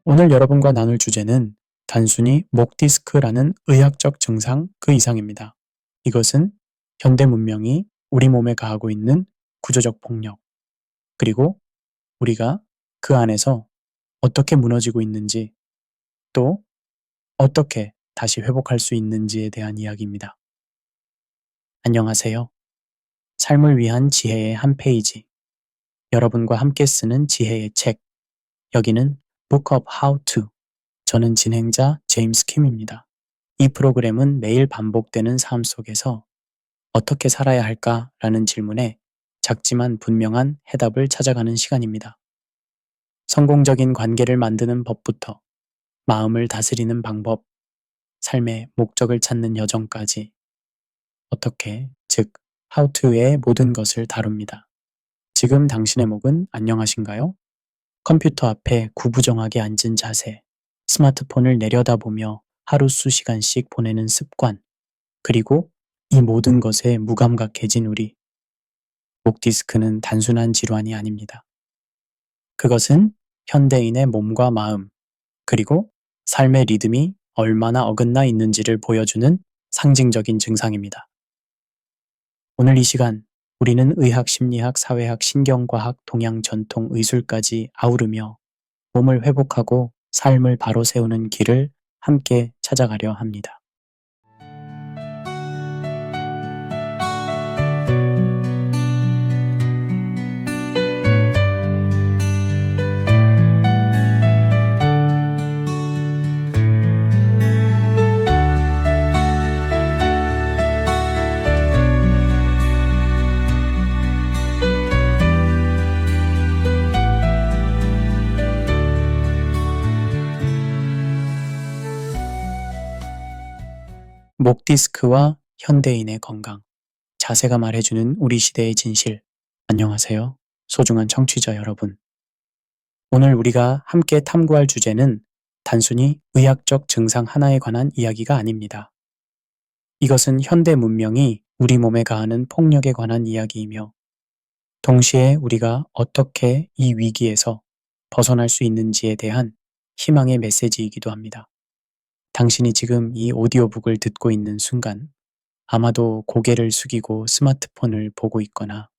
오늘 여러분과 나눌 주제는 단순히 목 디스크라는 의학적 증상 그 이상입니다. 이것은 현대 문명이 우리 몸에 가하고 있는 구조적 폭력, 그리고 우리가 그 안에서 어떻게 무너지고 있는지, 또 어떻게 다시 회복할 수 있는지에 대한 이야기입니다. 안녕하세요. 삶을 위한 지혜의 한 페이지, 여러분과 함께 쓰는 지혜의 책, 여기는 Book of How to. 저는 진행자 제임스 킴입니다. 이 프로그램은 매일 반복되는 삶 속에서 어떻게 살아야 할까라는 질문에 작지만 분명한 해답을 찾아가는 시간입니다. 성공적인 관계를 만드는 법부터 마음을 다스리는 방법, 삶의 목적을 찾는 여정까지 어떻게, 즉 How to의 모든 것을 다룹니다. 지금 당신의 목은 안녕하신가요? 컴퓨터 앞에 구부정하게 앉은 자세, 스마트폰을 내려다보며 하루 수시간씩 보내는 습관, 그리고 이 모든 것에 무감각해진 우리. 목 디스크는 단순한 질환이 아닙니다. 그것은 현대인의 몸과 마음, 그리고 삶의 리듬이 얼마나 어긋나 있는지를 보여주는 상징적인 증상입니다. 오늘 이 시간 우리는 의학, 심리학, 사회학, 신경과학, 동양 전통, 의술까지 아우르며 몸을 회복하고 삶을 바로 세우는 길을 함께 찾아가려 합니다. 목 디스크와 현대인의 건강, 자세가 말해주는 우리 시대의 진실. 안녕하세요. 소중한 청취자 여러분. 오늘 우리가 함께 탐구할 주제는 단순히 의학적 증상 하나에 관한 이야기가 아닙니다. 이것은 현대 문명이 우리 몸에 가하는 폭력에 관한 이야기이며, 동시에 우리가 어떻게 이 위기에서 벗어날 수 있는지에 대한 희망의 메시지이기도 합니다. 당신이 지금 이 오디오북을 듣고 있는 순간, 아마도 고개를 숙이고 스마트폰을 보고 있거나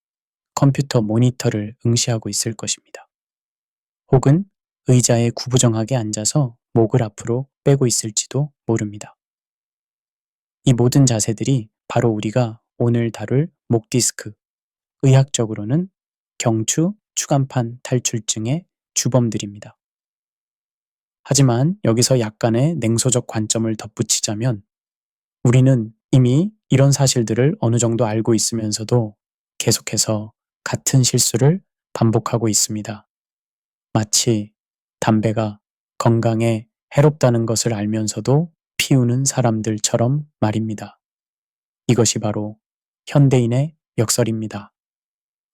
컴퓨터 모니터를 응시하고 있을 것입니다. 혹은 의자에 구부정하게 앉아서 목을 앞으로 빼고 있을지도 모릅니다. 이 모든 자세들이 바로 우리가 오늘 다룰 목 디스크, 의학적으로는 경추 추간판 탈출증의 주범들입니다. 하지만 여기서 약간의 냉소적 관점을 덧붙이자면 우리는 이미 이런 사실들을 어느 정도 알고 있으면서도 계속해서 같은 실수를 반복하고 있습니다. 마치 담배가 건강에 해롭다는 것을 알면서도 피우는 사람들처럼 말입니다. 이것이 바로 현대인의 역설입니다.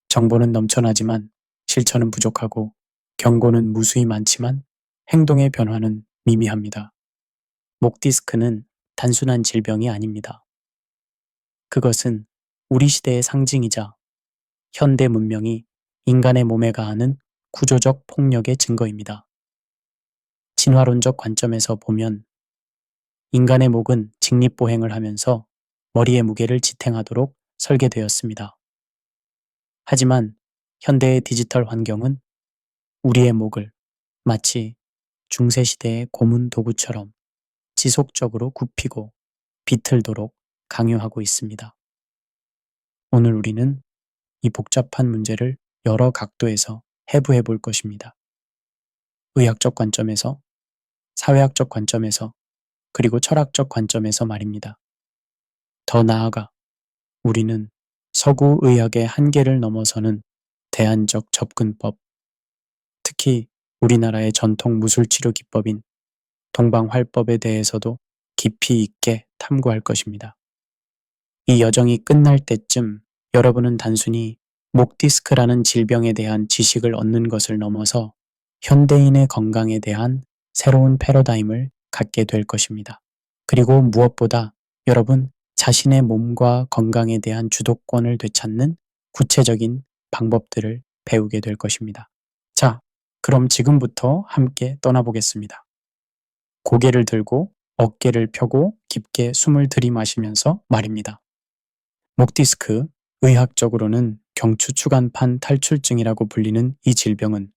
정보는 넘쳐나지만 실천은 부족하고 경고는 무수히 많지만 행동의 변화는 미미합니다. 목 디스크는 단순한 질병이 아닙니다. 그것은 우리 시대의 상징이자 현대 문명이 인간의 몸에 가하는 구조적 폭력의 증거입니다. 진화론적 관점에서 보면 인간의 목은 직립보행을 하면서 머리의 무게를 지탱하도록 설계되었습니다. 하지만 현대의 디지털 환경은 우리의 목을 마치 중세시대의 고문 도구처럼 지속적으로 굽히고 비틀도록 강요하고 있습니다. 오늘 우리는 이 복잡한 문제를 여러 각도에서 해부해 볼 것입니다. 의학적 관점에서, 사회학적 관점에서, 그리고 철학적 관점에서 말입니다. 더 나아가 우리는 서구 의학의 한계를 넘어서는 대안적 접근법, 특히 우리나라의 전통 무술치료 기법인 동방활법에 대해서도 깊이 있게 탐구할 것입니다. 이 여정이 끝날 때쯤 여러분은 단순히 목 디스크라는 질병에 대한 지식을 얻는 것을 넘어서 현대인의 건강에 대한 새로운 패러다임을 갖게 될 것입니다. 그리고 무엇보다 여러분 자신의 몸과 건강에 대한 주도권을 되찾는 구체적인 방법들을 배우게 될 것입니다. 자, 그럼 지금부터 함께 떠나보겠습니다. 고개를 들고 어깨를 펴고 깊게 숨을 들이마시면서 말입니다. 목 디스크, 의학적으로는 경추추간판 탈출증이라고 불리는 이 질병은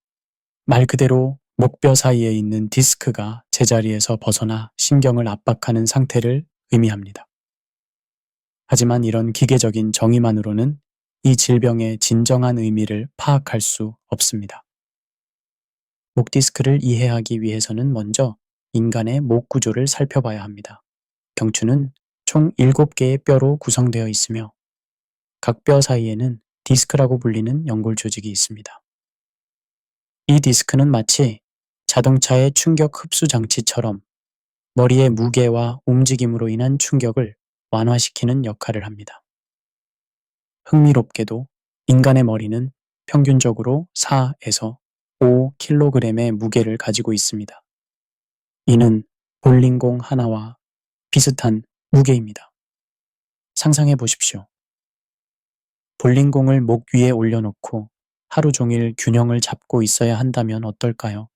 말 그대로 목뼈 사이에 있는 디스크가 제자리에서 벗어나 신경을 압박하는 상태를 의미합니다. 하지만 이런 기계적인 정의만으로는 이 질병의 진정한 의미를 파악할 수 없습니다. 목 디스크를 이해하기 위해서는 먼저 인간의 목 구조를 살펴봐야 합니다. 경추는 총 7개의 뼈로 구성되어 있으며 각 뼈 사이에는 디스크라고 불리는 연골 조직이 있습니다. 이 디스크는 마치 자동차의 충격 흡수 장치처럼 머리의 무게와 움직임으로 인한 충격을 완화시키는 역할을 합니다. 흥미롭게도 인간의 머리는 평균적으로 4에서 5kg의 무게를 가지고 있습니다. 이는 볼링공 하나와 비슷한 무게입니다. 상상해 보십시오. 볼링공을 목 위에 올려놓고 하루 종일 균형을 잡고 있어야 한다면 어떨까요?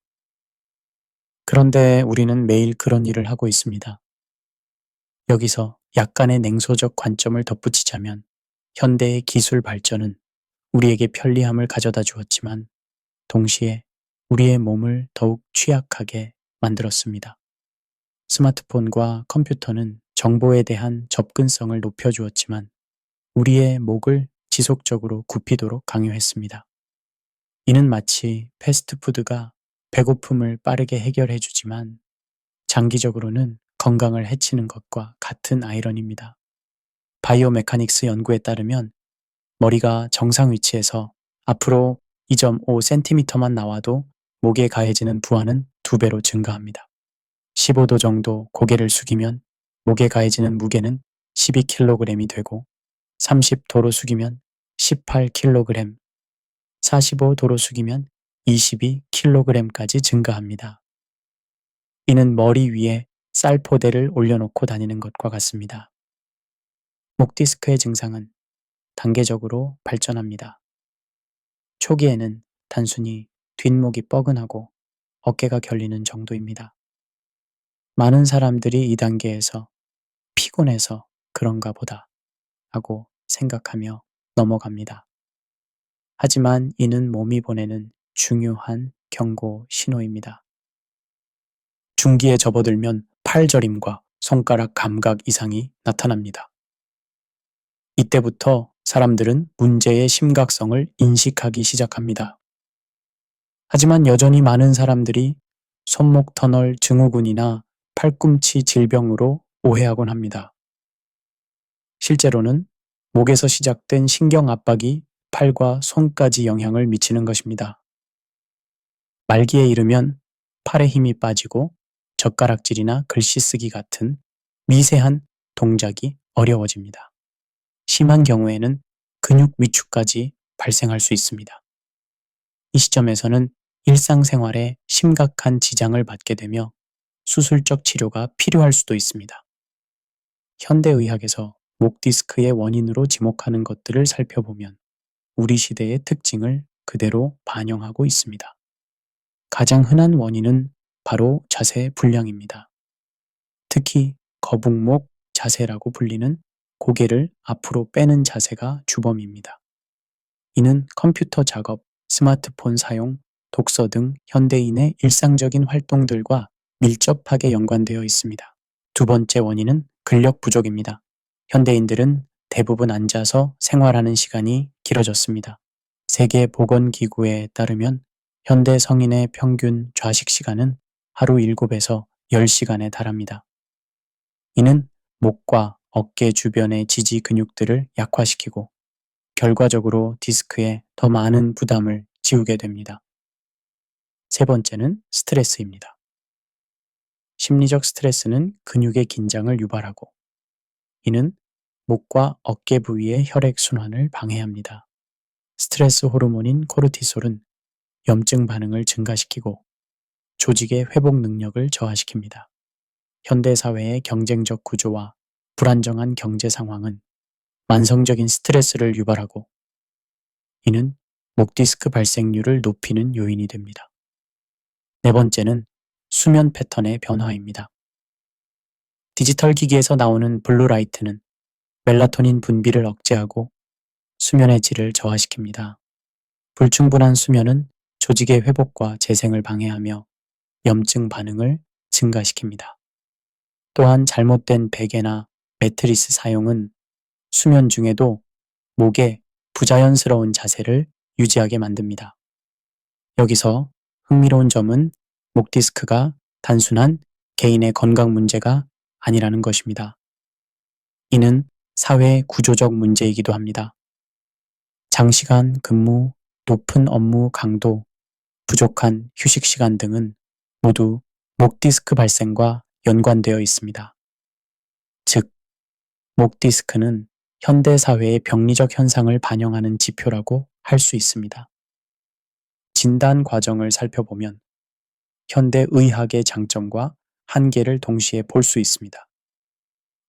그런데 우리는 매일 그런 일을 하고 있습니다. 여기서 약간의 냉소적 관점을 덧붙이자면 현대의 기술 발전은 우리에게 편리함을 가져다 주었지만 동시에 우리의 몸을 더욱 취약하게 만들었습니다. 스마트폰과 컴퓨터는 정보에 대한 접근성을 높여주었지만 우리의 목을 지속적으로 굽히도록 강요했습니다. 이는 마치 패스트푸드가 배고픔을 빠르게 해결해주지만 장기적으로는 건강을 해치는 것과 같은 아이러니입니다. 바이오메카닉스 연구에 따르면 머리가 정상 위치에서 앞으로 2.5cm만 나와도 목에 가해지는 부하는 2배로 증가합니다. 15도 정도 고개를 숙이면 목에 가해지는 무게는 12kg이 되고 30도로 숙이면 18kg, 45도로 숙이면 22kg까지 증가합니다. 이는 머리 위에 쌀포대를 올려놓고 다니는 것과 같습니다. 목 디스크의 증상은 단계적으로 발전합니다. 초기에는 단순히 뒷목이 뻐근하고 어깨가 결리는 정도입니다. 많은 사람들이 이 단계에서 피곤해서 그런가 보다 하고 생각하며 넘어갑니다. 하지만 이는 몸이 보내는 중요한 경고 신호입니다. 중기에 접어들면 팔저림과 손가락 감각 이상이 나타납니다. 이때부터 사람들은 문제의 심각성을 인식하기 시작합니다. 하지만 여전히 많은 사람들이 손목 터널 증후군이나 팔꿈치 질병으로 오해하곤 합니다. 실제로는 목에서 시작된 신경 압박이 팔과 손까지 영향을 미치는 것입니다. 말기에 이르면 팔에 힘이 빠지고 젓가락질이나 글씨 쓰기 같은 미세한 동작이 어려워집니다. 심한 경우에는 근육 위축까지 발생할 수 있습니다. 이 시점에서는 일상생활에 심각한 지장을 받게 되며 수술적 치료가 필요할 수도 있습니다. 현대의학에서 목 디스크의 원인으로 지목하는 것들을 살펴보면 우리 시대의 특징을 그대로 반영하고 있습니다. 가장 흔한 원인은 바로 자세 불량입니다. 특히 거북목 자세라고 불리는 고개를 앞으로 빼는 자세가 주범입니다. 이는 컴퓨터 작업, 스마트폰 사용, 독서 등 현대인의 일상적인 활동들과 밀접하게 연관되어 있습니다. 두 번째 원인은 근력 부족입니다. 현대인들은 대부분 앉아서 생활하는 시간이 길어졌습니다. 세계보건기구에 따르면 현대 성인의 평균 좌식 시간은 하루 7에서 10시간에 달합니다. 이는 목과 어깨 주변의 지지 근육들을 약화시키고 결과적으로 디스크에 더 많은 부담을 지우게 됩니다. 세 번째는 스트레스입니다. 심리적 스트레스는 근육의 긴장을 유발하고 이는 목과 어깨 부위의 혈액 순환을 방해합니다. 스트레스 호르몬인 코르티솔은 염증 반응을 증가시키고 조직의 회복 능력을 저하시킵니다. 현대 사회의 경쟁적 구조와 불안정한 경제 상황은 만성적인 스트레스를 유발하고 이는 목 디스크 발생률을 높이는 요인이 됩니다. 네 번째는 수면 패턴의 변화입니다. 디지털 기기에서 나오는 블루라이트는 멜라토닌 분비를 억제하고 수면의 질을 저하시킵니다. 불충분한 수면은 조직의 회복과 재생을 방해하며 염증 반응을 증가시킵니다. 또한 잘못된 베개나 매트리스 사용은 수면 중에도 목에 부자연스러운 자세를 유지하게 만듭니다. 여기서 흥미로운 점은 목 디스크가 단순한 개인의 건강 문제가 아니라는 것입니다. 이는 사회의 구조적 문제이기도 합니다. 장시간 근무, 높은 업무 강도, 부족한 휴식 시간 등은 모두 목 디스크 발생과 연관되어 있습니다. 즉, 목 디스크는 현대 사회의 병리적 현상을 반영하는 지표라고 할 수 있습니다. 진단 과정을 살펴보면 현대 의학의 장점과 한계를 동시에 볼 수 있습니다.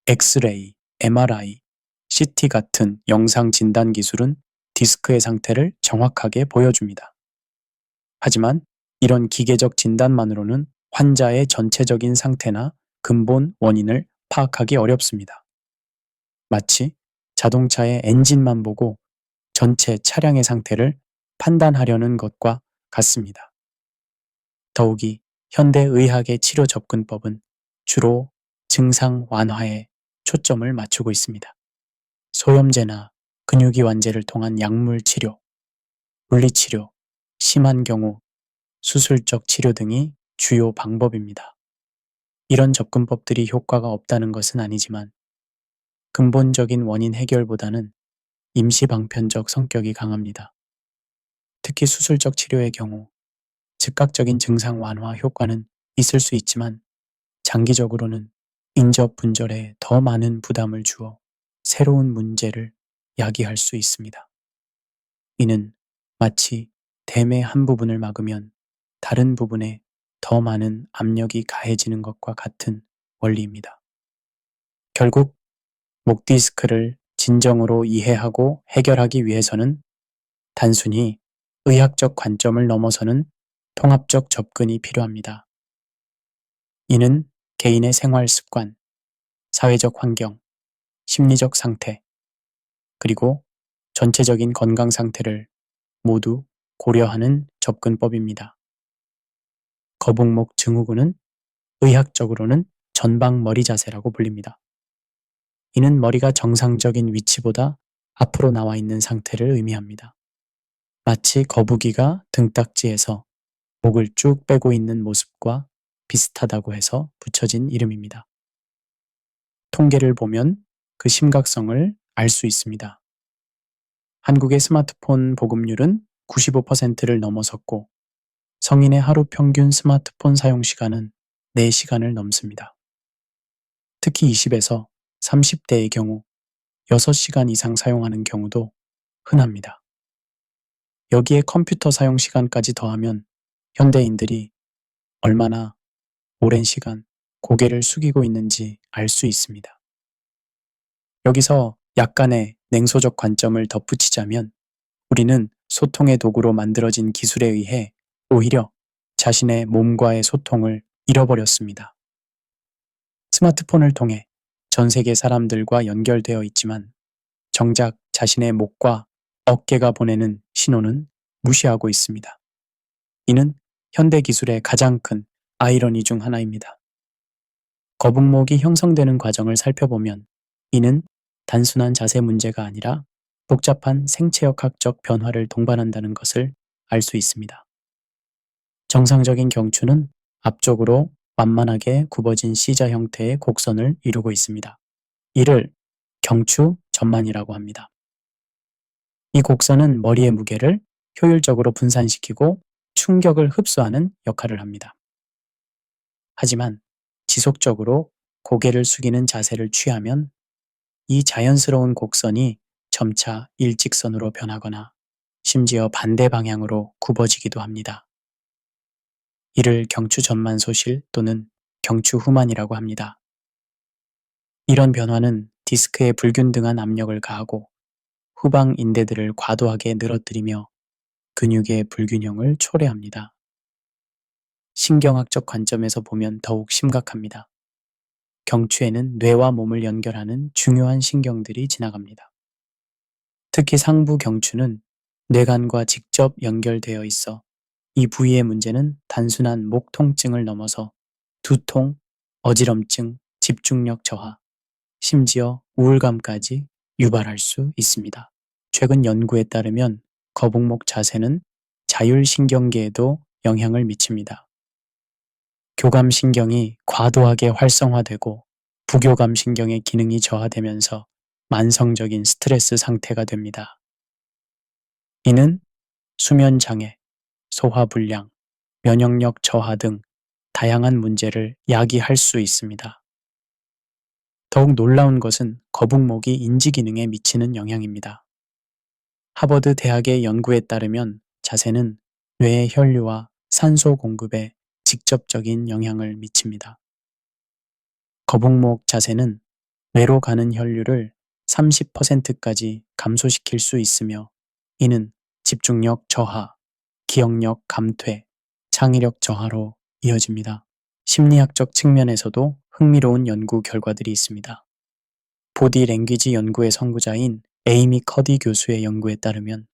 엑스레이, MRI, CT 같은 영상 진단 기술은 디스크의 상태를 정확하게 보여줍니다. 하지만 이런 기계적 진단만으로는 환자의 전체적인 상태나 근본 원인을 파악하기 어렵습니다. 마치 자동차의 엔진만 보고 전체 차량의 상태를 판단하려는 것과 같습니다. 더욱이 현대의학의 치료 접근법은 주로 증상 완화에 초점을 맞추고 있습니다. 소염제나 근육이 완제를 통한 약물 치료, 물리치료, 심한 경우 수술적 치료 등이 주요 방법입니다. 이런 접근법들이 효과가 없다는 것은 아니지만 근본적인 원인 해결보다는 임시방편적 성격이 강합니다. 특히 수술적 치료의 경우 즉각적인 증상 완화 효과는 있을 수 있지만 장기적으로는 인접 분절에 더 많은 부담을 주어 새로운 문제를 야기할 수 있습니다. 이는 마치 댐의 한 부분을 막으면 다른 부분에 더 많은 압력이 가해지는 것과 같은 원리입니다. 결국 목 디스크를 진정으로 이해하고 해결하기 위해서는 단순히 의학적 관점을 넘어서는 통합적 접근이 필요합니다. 이는 개인의 생활 습관, 사회적 환경, 심리적 상태, 그리고 전체적인 건강 상태를 모두 고려하는 접근법입니다. 거북목 증후군은 의학적으로는 전방 머리 자세라고 불립니다. 이는 머리가 정상적인 위치보다 앞으로 나와 있는 상태를 의미합니다. 마치 거북이가 등딱지에서 목을 쭉 빼고 있는 모습과 비슷하다고 해서 붙여진 이름입니다. 통계를 보면 그 심각성을 알 수 있습니다. 한국의 스마트폰 보급률은 95%를 넘어섰고 성인의 하루 평균 스마트폰 사용 시간은 4시간을 넘습니다. 특히 20에서 30대의 경우 6시간 이상 사용하는 경우도 흔합니다. 여기에 컴퓨터 사용 시간까지 더하면 현대인들이 얼마나 오랜 시간 고개를 숙이고 있는지 알 수 있습니다. 여기서 약간의 냉소적 관점을 덧붙이자면 우리는 소통의 도구로 만들어진 기술에 의해 오히려 자신의 몸과의 소통을 잃어버렸습니다. 스마트폰을 통해 전 세계 사람들과 연결되어 있지만 정작 자신의 목과 어깨가 보내는 신호는 무시하고 있습니다. 이는 현대 기술의 가장 큰 아이러니 중 하나입니다. 거북목이 형성되는 과정을 살펴보면 이는 단순한 자세 문제가 아니라 복잡한 생체역학적 변화를 동반한다는 것을 알 수 있습니다. 정상적인 경추는 앞쪽으로 완만하게 굽어진 C자 형태의 곡선을 이루고 있습니다. 이를 경추 전만이라고 합니다. 이 곡선은 머리의 무게를 효율적으로 분산시키고 충격을 흡수하는 역할을 합니다. 하지만 지속적으로 고개를 숙이는 자세를 취하면 이 자연스러운 곡선이 점차 일직선으로 변하거나 심지어 반대 방향으로 굽어지기도 합니다. 이를 경추 전만 소실 또는 경추 후만이라고 합니다. 이런 변화는 디스크에 불균등한 압력을 가하고 후방 인대들을 과도하게 늘어뜨리며 근육의 불균형을 초래합니다. 신경학적 관점에서 보면 더욱 심각합니다. 경추에는 뇌와 몸을 연결하는 중요한 신경들이 지나갑니다. 특히 상부 경추는 뇌간과 직접 연결되어 있어 이 부위의 문제는 단순한 목 통증을 넘어서 두통, 어지럼증, 집중력 저하, 심지어 우울감까지 유발할 수 있습니다. 최근 연구에 따르면 거북목 자세는 자율신경계에도 영향을 미칩니다. 교감신경이 과도하게 활성화되고 부교감신경의 기능이 저하되면서 만성적인 스트레스 상태가 됩니다. 이는 수면장애, 소화불량, 면역력 저하 등 다양한 문제를 야기할 수 있습니다. 더욱 놀라운 것은 거북목이 인지기능에 미치는 영향입니다. 하버드 대학의 연구에 따르면 자세는 뇌의 혈류와 산소 공급에 직접적인 영향을 미칩니다. 거북목 자세는 뇌로 가는 혈류를 30%까지 감소시킬 수 있으며 이는 집중력 저하, 기억력 감퇴, 창의력 저하로 이어집니다. 심리학적 측면에서도 흥미로운 연구 결과들이 있습니다. 보디 랭귀지 연구의 선구자인 에이미 커디 교수의 연구에 따르면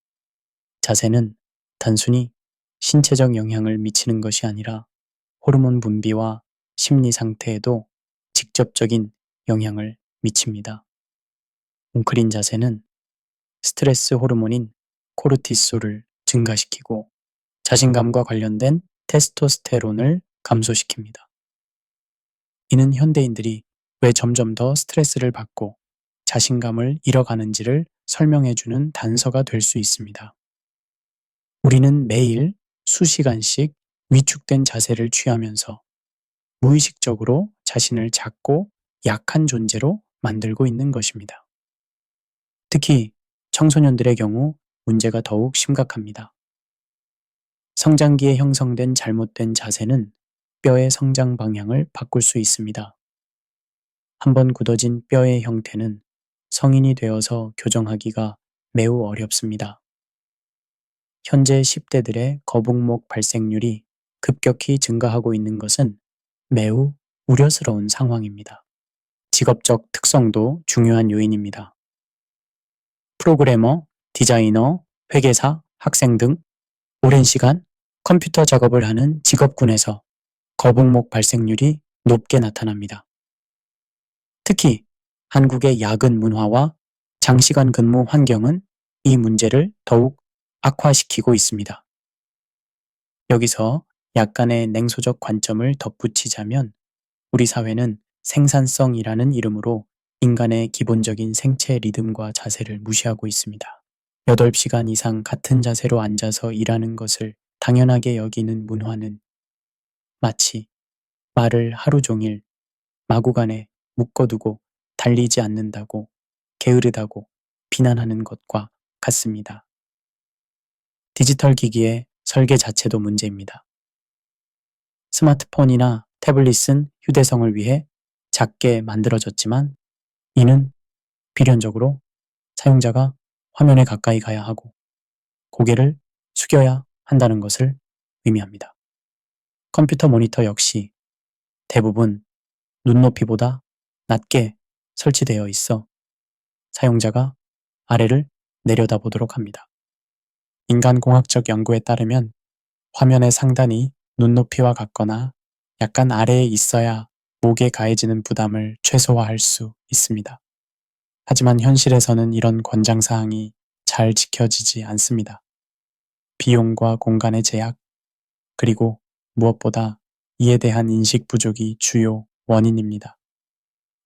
자세는 단순히 신체적 영향을 미치는 것이 아니라 호르몬 분비와 심리 상태에도 직접적인 영향을 미칩니다. 웅크린 자세는 스트레스 호르몬인 코르티솔을 증가시키고 자신감과 관련된 테스토스테론을 감소시킵니다. 이는 현대인들이 왜 점점 더 스트레스를 받고 자신감을 잃어가는지를 설명해주는 단서가 될 수 있습니다. 우리는 매일 수시간씩 위축된 자세를 취하면서 무의식적으로 자신을 작고 약한 존재로 만들고 있는 것입니다. 특히 청소년들의 경우 문제가 더욱 심각합니다. 성장기에 형성된 잘못된 자세는 뼈의 성장 방향을 바꿀 수 있습니다. 한번 굳어진 뼈의 형태는 성인이 되어서 교정하기가 매우 어렵습니다. 현재 10대들의 거북목 발생률이 급격히 증가하고 있는 것은 매우 우려스러운 상황입니다. 직업적 특성도 중요한 요인입니다. 프로그래머, 디자이너, 회계사, 학생 등 오랜 시간 컴퓨터 작업을 하는 직업군에서 거북목 발생률이 높게 나타납니다. 특히 한국의 야근 문화와 장시간 근무 환경은 이 문제를 더욱 악화시키고 있습니다. 여기서 약간의 냉소적 관점을 덧붙이자면 우리 사회는 생산성이라는 이름으로 인간의 기본적인 생체 리듬과 자세를 무시하고 있습니다. 8시간 이상 같은 자세로 앉아서 일하는 것을 당연하게 여기는 문화는 마치 말을 하루 종일 마구간에 묶어두고 달리지 않는다고 게으르다고 비난하는 것과 같습니다. 디지털 기기의 설계 자체도 문제입니다. 스마트폰이나 태블릿은 휴대성을 위해 작게 만들어졌지만 이는 필연적으로 사용자가 화면에 가까이 가야 하고 고개를 숙여야 한다는 것을 의미합니다. 컴퓨터 모니터 역시 대부분 눈높이보다 낮게 설치되어 있어 사용자가 아래를 내려다보도록 합니다. 인간공학적 연구에 따르면 화면의 상단이 눈높이와 같거나 약간 아래에 있어야 목에 가해지는 부담을 최소화할 수 있습니다. 하지만 현실에서는 이런 권장사항이 잘 지켜지지 않습니다. 비용과 공간의 제약, 그리고 무엇보다 이에 대한 인식 부족이 주요 원인입니다.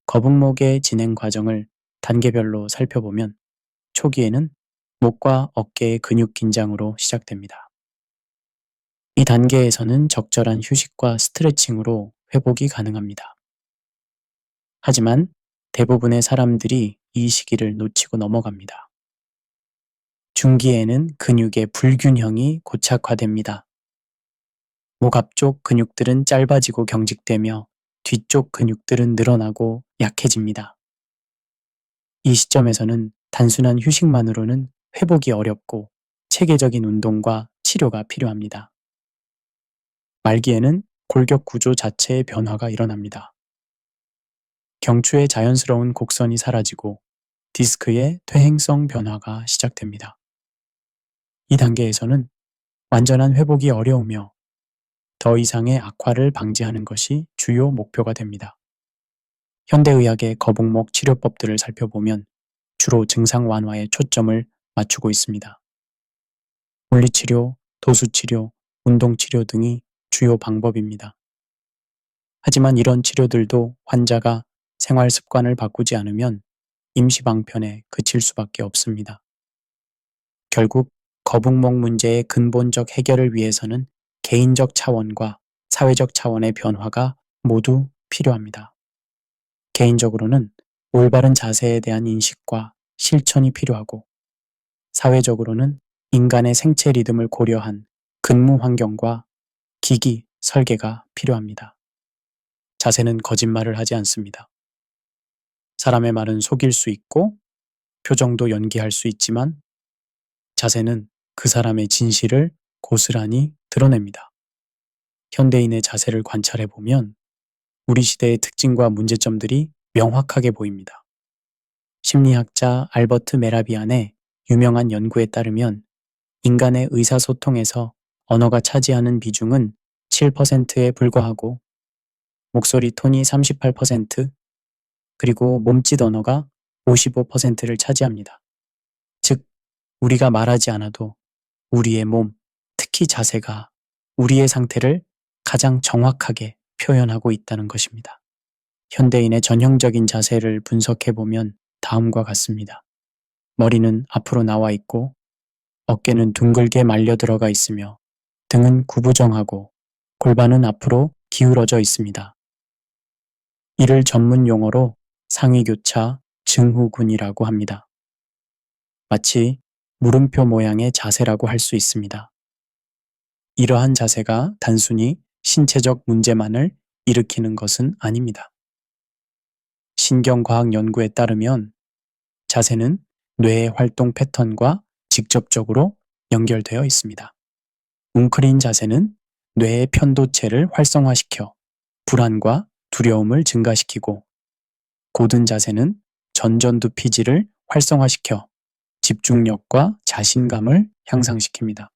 거북목의 진행 과정을 단계별로 살펴보면 초기에는 목과 어깨의 근육 긴장으로 시작됩니다. 이 단계에서는 적절한 휴식과 스트레칭으로 회복이 가능합니다. 하지만 대부분의 사람들이 이 시기를 놓치고 넘어갑니다. 중기에는 근육의 불균형이 고착화됩니다. 목 앞쪽 근육들은 짧아지고 경직되며 뒤쪽 근육들은 늘어나고 약해집니다. 이 시점에서는 단순한 휴식만으로는 회복이 어렵고 체계적인 운동과 치료가 필요합니다. 말기에는 골격 구조 자체의 변화가 일어납니다. 경추의 자연스러운 곡선이 사라지고 디스크의 퇴행성 변화가 시작됩니다. 이 단계에서는 완전한 회복이 어려우며 더 이상의 악화를 방지하는 것이 주요 목표가 됩니다. 현대의학의 거북목 치료법들을 살펴보면 주로 증상 완화에 초점을 맞추고 있습니다. 물리치료, 도수치료, 운동치료 등이 주요 방법입니다. 하지만 이런 치료들도 환자가 생활 습관을 바꾸지 않으면 임시방편에 그칠 수밖에 없습니다. 결국 거북목 문제의 근본적 해결을 위해서는 개인적 차원과 사회적 차원의 변화가 모두 필요합니다. 개인적으로는 올바른 자세에 대한 인식과 실천이 필요하고, 사회적으로는 인간의 생체 리듬을 고려한 근무 환경과 기기, 설계가 필요합니다. 자세는 거짓말을 하지 않습니다. 사람의 말은 속일 수 있고 표정도 연기할 수 있지만 자세는 그 사람의 진실을 고스란히 드러냅니다. 현대인의 자세를 관찰해 보면 우리 시대의 특징과 문제점들이 명확하게 보입니다. 심리학자 알버트 메라비안의 유명한 연구에 따르면 인간의 의사소통에서 언어가 차지하는 비중은 7%에 불과하고 목소리 톤이 38%, 그리고 몸짓 언어가 55%를 차지합니다. 즉, 우리가 말하지 않아도 우리의 몸, 특히 자세가 우리의 상태를 가장 정확하게 표현하고 있다는 것입니다. 현대인의 전형적인 자세를 분석해보면 다음과 같습니다. 머리는 앞으로 나와 있고 어깨는 둥글게 말려 들어가 있으며 등은 구부정하고 골반은 앞으로 기울어져 있습니다. 이를 전문 용어로 상위교차 증후군이라고 합니다. 마치 물음표 모양의 자세라고 할 수 있습니다. 이러한 자세가 단순히 신체적 문제만을 일으키는 것은 아닙니다. 신경과학 연구에 따르면 자세는 뇌의 활동 패턴과 직접적으로 연결되어 있습니다. 웅크린 자세는 뇌의 편도체를 활성화시켜 불안과 두려움을 증가시키고, 고든 자세는 전전두피질을 활성화시켜 집중력과 자신감을 향상시킵니다.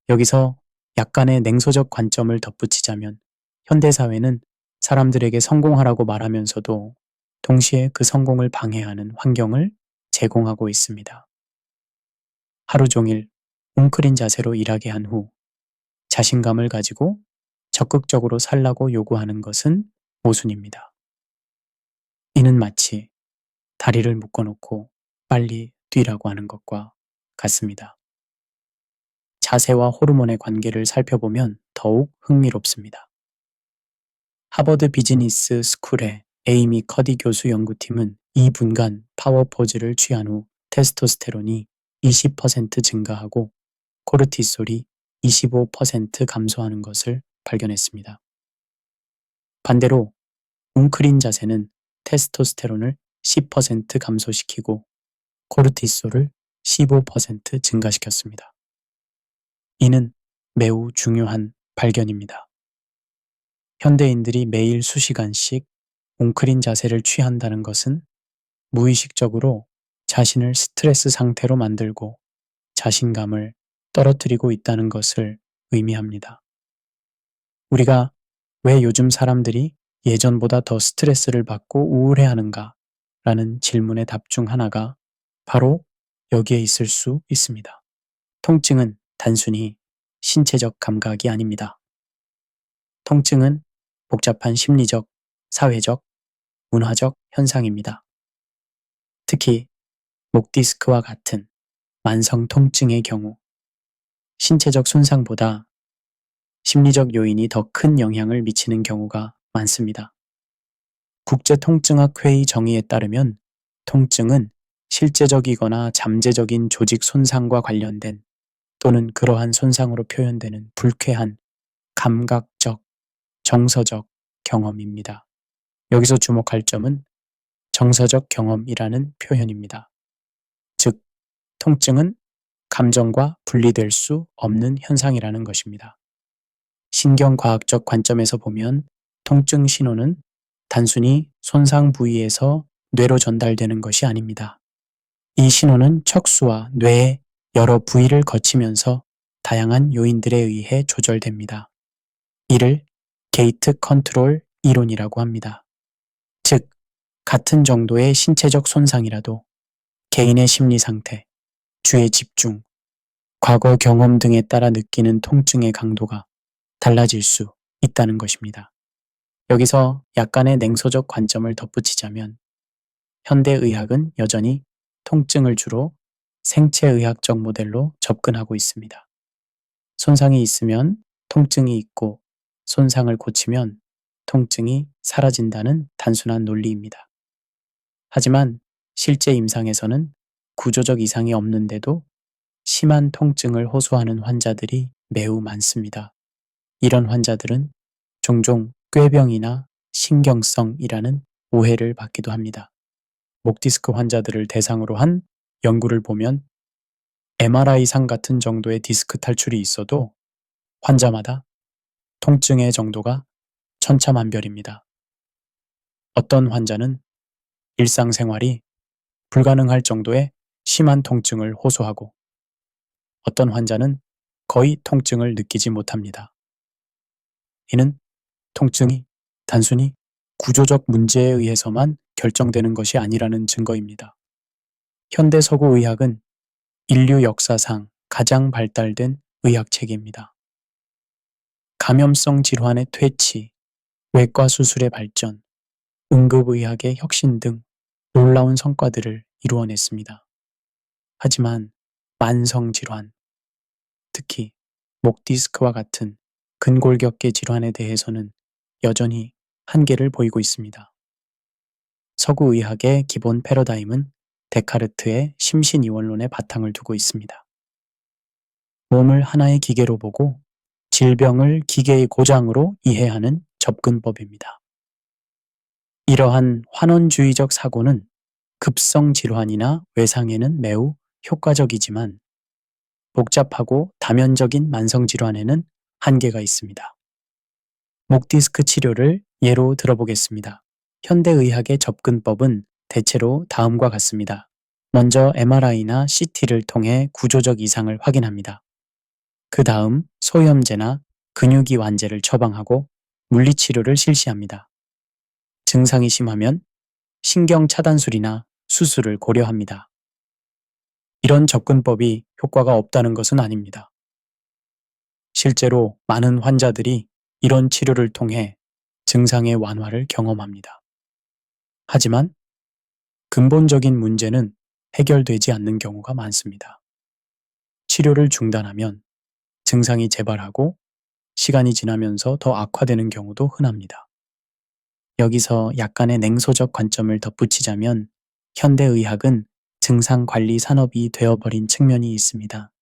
여기서 약간의 냉소적 관점을 덧붙이자면 현대사회는 사람들에게 성공하라고 말하면서도 동시에 그 성공을 방해하는 환경을 제공하고 있습니다. 하루 종일 웅크린 자세로 일하게 한 후 자신감을 가지고 적극적으로 살라고 요구하는 것은 모순입니다. 이는 마치 다리를 묶어놓고 빨리 뛰라고 하는 것과 같습니다. 자세와 호르몬의 관계를 살펴보면 더욱 흥미롭습니다. 하버드 비즈니스 스쿨의 에이미 커디 교수 연구팀은 2분간 파워 포즈를 취한 후 테스토스테론이 20% 증가하고 코르티솔이 25% 감소하는 것을 발견했습니다. 반대로 웅크린 자세는 테스토스테론을 10% 감소시키고 코르티솔을 15% 증가시켰습니다. 이는 매우 중요한 발견입니다. 현대인들이 매일 수시간씩 웅크린 자세를 취한다는 것은 무의식적으로 자신을 스트레스 상태로 만들고 자신감을 떨어뜨리고 있다는 것을 의미합니다. 우리가 왜 요즘 사람들이 예전보다 더 스트레스를 받고 우울해하는가? 라는 질문의 답 중 하나가 바로 여기에 있을 수 있습니다. 통증은 단순히 신체적 감각이 아닙니다. 통증은 복잡한 심리적, 사회적, 문화적 현상입니다. 특히 목 디스크와 같은 만성 통증의 경우 신체적 손상보다 심리적 요인이 더 큰 영향을 미치는 경우가 많습니다. 국제통증학회의 정의에 따르면 통증은 실제적이거나 잠재적인 조직 손상과 관련된 또는 그러한 손상으로 표현되는 불쾌한 감각적, 정서적 경험입니다. 여기서 주목할 점은 정서적 경험이라는 표현입니다. 즉, 통증은 감정과 분리될 수 없는 현상이라는 것입니다. 신경과학적 관점에서 보면 통증 신호는 단순히 손상 부위에서 뇌로 전달되는 것이 아닙니다. 이 신호는 척수와 뇌의 여러 부위를 거치면서 다양한 요인들에 의해 조절됩니다. 이를 게이트 컨트롤 이론이라고 합니다. 즉, 같은 정도의 신체적 손상이라도 개인의 심리 상태, 주의 집중, 과거 경험 등에 따라 느끼는 통증의 강도가 달라질 수 있다는 것입니다. 여기서 약간의 냉소적 관점을 덧붙이자면 현대의학은 여전히 통증을 주로 생체의학적 모델로 접근하고 있습니다. 손상이 있으면 통증이 있고 손상을 고치면 통증이 사라진다는 단순한 논리입니다. 하지만 실제 임상에서는 구조적 이상이 없는데도 심한 통증을 호소하는 환자들이 매우 많습니다. 이런 환자들은 종종 꾀병이나 신경성이라는 오해를 받기도 합니다. 목 디스크 환자들을 대상으로 한 연구를 보면 MRI상 같은 정도의 디스크 탈출이 있어도 환자마다 통증의 정도가 천차만별입니다. 어떤 환자는 일상생활이 불가능할 정도의 심한 통증을 호소하고 어떤 환자는 거의 통증을 느끼지 못합니다. 이는 통증이 단순히 구조적 문제에 의해서만 결정되는 것이 아니라는 증거입니다. 현대 서구 의학은 인류 역사상 가장 발달된 의학 체계입니다. 감염성 질환의 퇴치, 외과 수술의 발전, 응급의학의 혁신 등 놀라운 성과들을 이루어냈습니다. 하지만 만성 질환, 특히 목 디스크와 같은 근골격계 질환에 대해서는 여전히 한계를 보이고 있습니다. 서구 의학의 기본 패러다임은 데카르트의 심신이원론에 바탕을 두고 있습니다. 몸을 하나의 기계로 보고 질병을 기계의 고장으로 이해하는 접근법입니다. 이러한 환원주의적 사고는 급성 질환이나 외상에는 매우 효과적이지만 복잡하고 다면적인 만성 질환에는 한계가 있습니다. 목 디스크 치료를 예로 들어보겠습니다. 현대의학의 접근법은 대체로 다음과 같습니다. 먼저 MRI나 CT를 통해 구조적 이상을 확인합니다. 그 다음 소염제나 근육이 완제를 처방하고 물리치료를 실시합니다. 증상이 심하면 신경 차단술이나 수술을 고려합니다. 이런 접근법이 효과가 없다는 것은 아닙니다. 실제로 많은 환자들이 이런 치료를 통해 증상의 완화를 경험합니다. 하지만 근본적인 문제는 해결되지 않는 경우가 많습니다. 치료를 중단하면 증상이 재발하고 시간이 지나면서 더 악화되는 경우도 흔합니다. 여기서 약간의 냉소적 관점을 덧붙이자면 현대의학은 증상관리 산업이 되어버린 측면이 있습니다.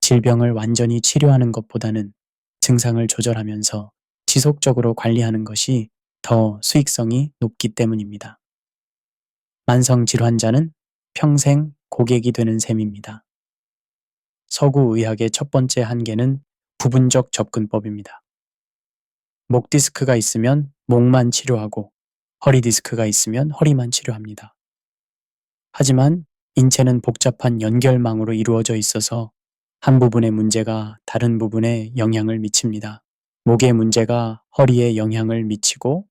질병을 완전히 치료하는 것보다는 증상을 조절하면서 지속적으로 관리하는 것이 더 수익성이 높기 때문입니다. 만성 질환자는 평생 고객이 되는 셈입니다. 서구 의학의 첫 번째 한계는 부분적 접근법입니다. 목 디스크가 있으면 목만 치료하고 허리 디스크가 있으면 허리만 치료합니다. 하지만 인체는 복잡한 연결망으로 이루어져 있어서 한 부분의 문제가 다른 부분에 영향을 미칩니다. 목의 문제가 허리에 영향을 미치고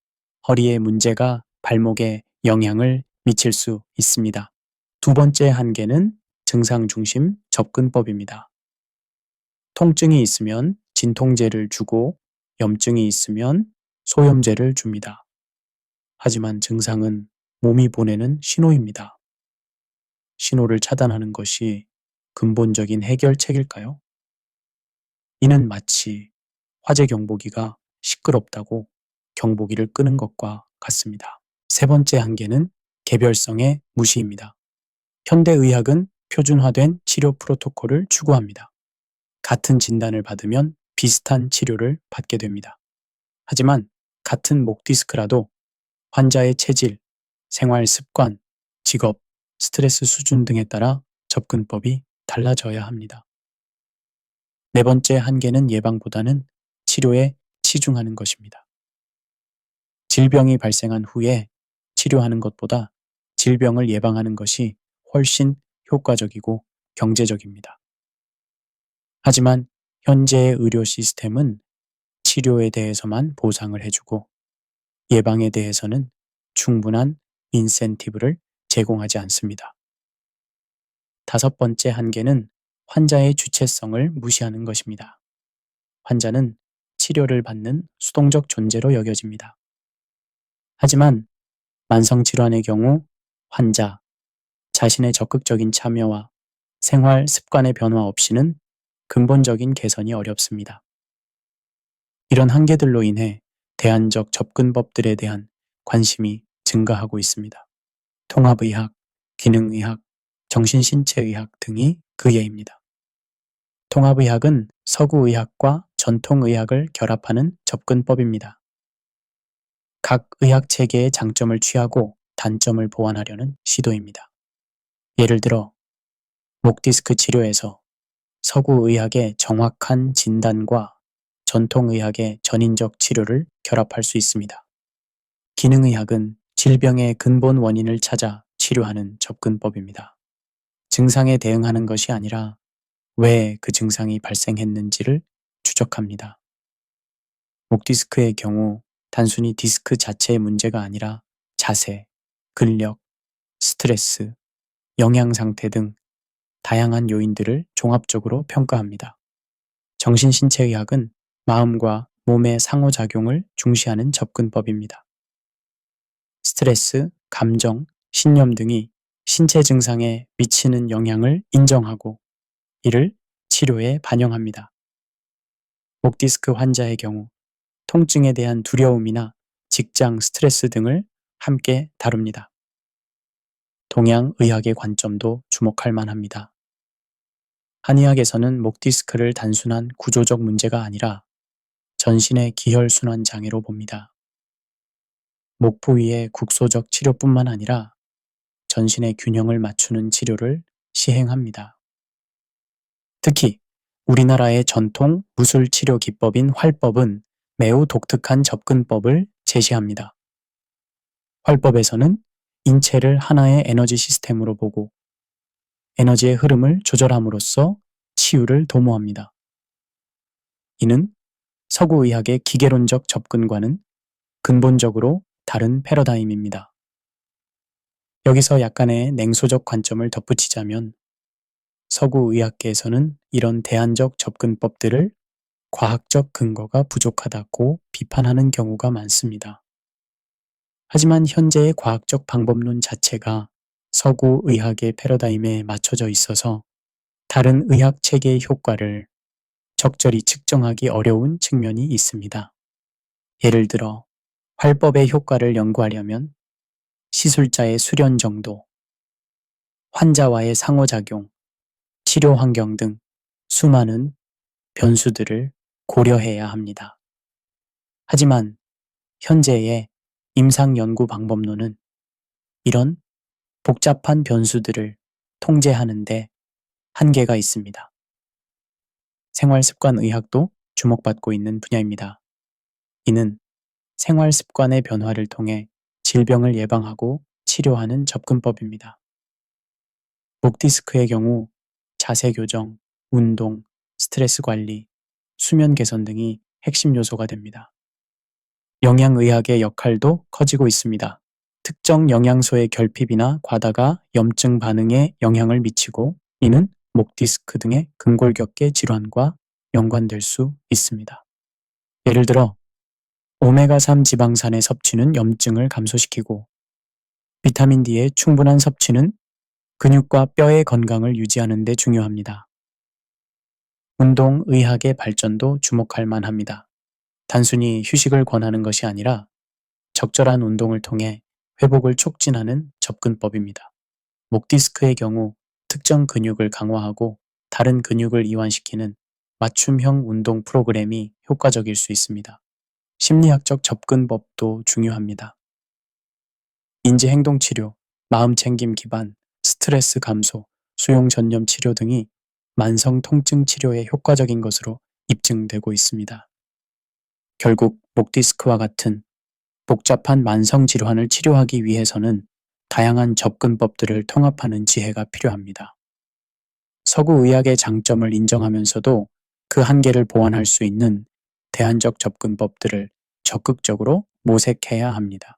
허리의 문제가 발목에 영향을 미칠 수 있습니다. 두 번째 한계는 증상 중심 접근법입니다. 통증이 있으면 진통제를 주고 염증이 있으면 소염제를 줍니다. 하지만 증상은 몸이 보내는 신호입니다. 신호를 차단하는 것이 근본적인 해결책일까요? 이는 마치 화재 경보기가 시끄럽다고 경보기를 끄는 것과 같습니다. 세 번째 한계는 개별성의 무시입니다. 현대의학은 표준화된 치료 프로토콜을 추구합니다. 같은 진단을 받으면 비슷한 치료를 받게 됩니다. 하지만 같은 목 디스크라도 환자의 체질, 생활 습관, 직업, 스트레스 수준 등에 따라 접근법이 달라져야 합니다. 네 번째 한계는 예방보다는 치료에 치중하는 것입니다. 질병이 발생한 후에 치료하는 것보다 질병을 예방하는 것이 훨씬 효과적이고 경제적입니다. 하지만 현재의 의료 시스템은 치료에 대해서만 보상을 해주고 예방에 대해서는 충분한 인센티브를 제공하지 않습니다. 다섯 번째 한계는 환자의 주체성을 무시하는 것입니다. 환자는 치료를 받는 수동적 존재로 여겨집니다. 하지만 만성질환의 경우 환자 자신의 적극적인 참여와 생활 습관의 변화 없이는 근본적인 개선이 어렵습니다. 이런 한계들로 인해 대안적 접근법들에 대한 관심이 증가하고 있습니다. 통합의학, 기능의학, 정신신체의학 등이 그 예입니다. 통합의학은 서구의학과 전통의학을 결합하는 접근법입니다. 각 의학 체계의 장점을 취하고 단점을 보완하려는 시도입니다. 예를 들어 목 디스크 치료에서 서구의학의 정확한 진단과 전통의학의 전인적 치료를 결합할 수 있습니다. 기능의학은 질병의 근본 원인을 찾아 치료하는 접근법입니다. 증상에 대응하는 것이 아니라 왜 그 증상이 발생했는지를 추적합니다. 목 디스크의 경우 단순히 디스크 자체의 문제가 아니라 자세, 근력, 스트레스, 영양 상태 등 다양한 요인들을 종합적으로 평가합니다. 정신신체의학은 마음과 몸의 상호작용을 중시하는 접근법입니다. 스트레스, 감정, 신념 등이 신체 증상에 미치는 영향을 인정하고 이를 치료에 반영합니다. 목 디스크 환자의 경우 통증에 대한 두려움이나 직장 스트레스 등을 함께 다룹니다. 동양의학의 관점도 주목할 만합니다. 한의학에서는 목 디스크를 단순한 구조적 문제가 아니라 전신의 기혈순환 장애로 봅니다. 목 부위의 국소적 치료뿐만 아니라 전신의 균형을 맞추는 치료를 시행합니다. 특히 우리나라의 전통 무술 치료 기법인 활법은 매우 독특한 접근법을 제시합니다. 활법에서는 인체를 하나의 에너지 시스템으로 보고 에너지의 흐름을 조절함으로써 치유를 도모합니다. 이는 서구의학의 기계론적 접근과는 근본적으로 다른 패러다임입니다. 여기서 약간의 냉소적 관점을 덧붙이자면 서구의학계에서는 이런 대안적 접근법들을 과학적 근거가 부족하다고 비판하는 경우가 많습니다. 하지만 현재의 과학적 방법론 자체가 서구의학의 패러다임에 맞춰져 있어서 다른 의학 체계의 효과를 적절히 측정하기 어려운 측면이 있습니다. 예를 들어 활법의 효과를 연구하려면 시술자의 수련 정도, 환자와의 상호작용, 치료 환경 등 수많은 변수들을 고려해야 합니다. 하지만 현재의 임상 연구 방법론은 이런 복잡한 변수들을 통제하는 데 한계가 있습니다. 생활습관의학도 주목받고 있는 분야입니다. 이는 생활습관의 변화를 통해 질병을 예방하고 치료하는 접근법입니다. 목 디스크의 경우 자세 교정, 운동, 스트레스 관리, 수면 개선 등이 핵심 요소가 됩니다. 영양의학의 역할도 커지고 있습니다. 특정 영양소의 결핍이나 과다가 염증 반응에 영향을 미치고 이는 목 디스크 등의 근골격계 질환과 연관될 수 있습니다. 예를 들어 오메가3 지방산의 섭취는 염증을 감소시키고 비타민 D의 충분한 섭취는 근육과 뼈의 건강을 유지하는 데 중요합니다. 운동의학의 발전도 주목할 만합니다. 단순히 휴식을 권하는 것이 아니라 적절한 운동을 통해 회복을 촉진하는 접근법입니다. 목 디스크의 경우 특정 근육을 강화하고 다른 근육을 이완시키는 맞춤형 운동 프로그램이 효과적일 수 있습니다. 심리학적 접근법도 중요합니다. 인지행동치료, 마음챙김 기반, 스트레스 감소, 수용 전염 치료 등이 만성 통증 치료에 효과적인 것으로 입증되고 있습니다. 결국 목 디스크와 같은 복잡한 만성 질환을 치료하기 위해서는 다양한 접근법들을 통합하는 지혜가 필요합니다. 서구 의학의 장점을 인정하면서도 그 한계를 보완할 수 있는 대안적 접근법들을 적극적으로 모색해야 합니다.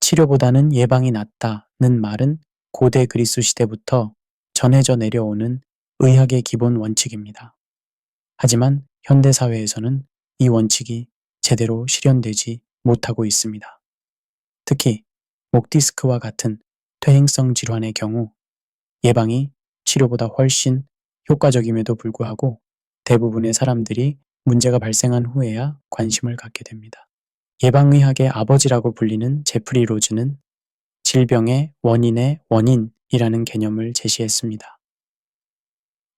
치료보다는 예방이 낫다는 말은 고대 그리스 시대부터 전해져 내려오는 의학의 기본 원칙입니다. 하지만 현대 사회에서는 이 원칙이 제대로 실현되지 못하고 있습니다. 특히 목 디스크와 같은 퇴행성 질환의 경우 예방이 치료보다 훨씬 효과적임에도 불구하고 대부분의 사람들이 문제가 발생한 후에야 관심을 갖게 됩니다. 예방의학의 아버지라고 불리는 제프리 로즈는 질병의 원인의 원인이라는 개념을 제시했습니다.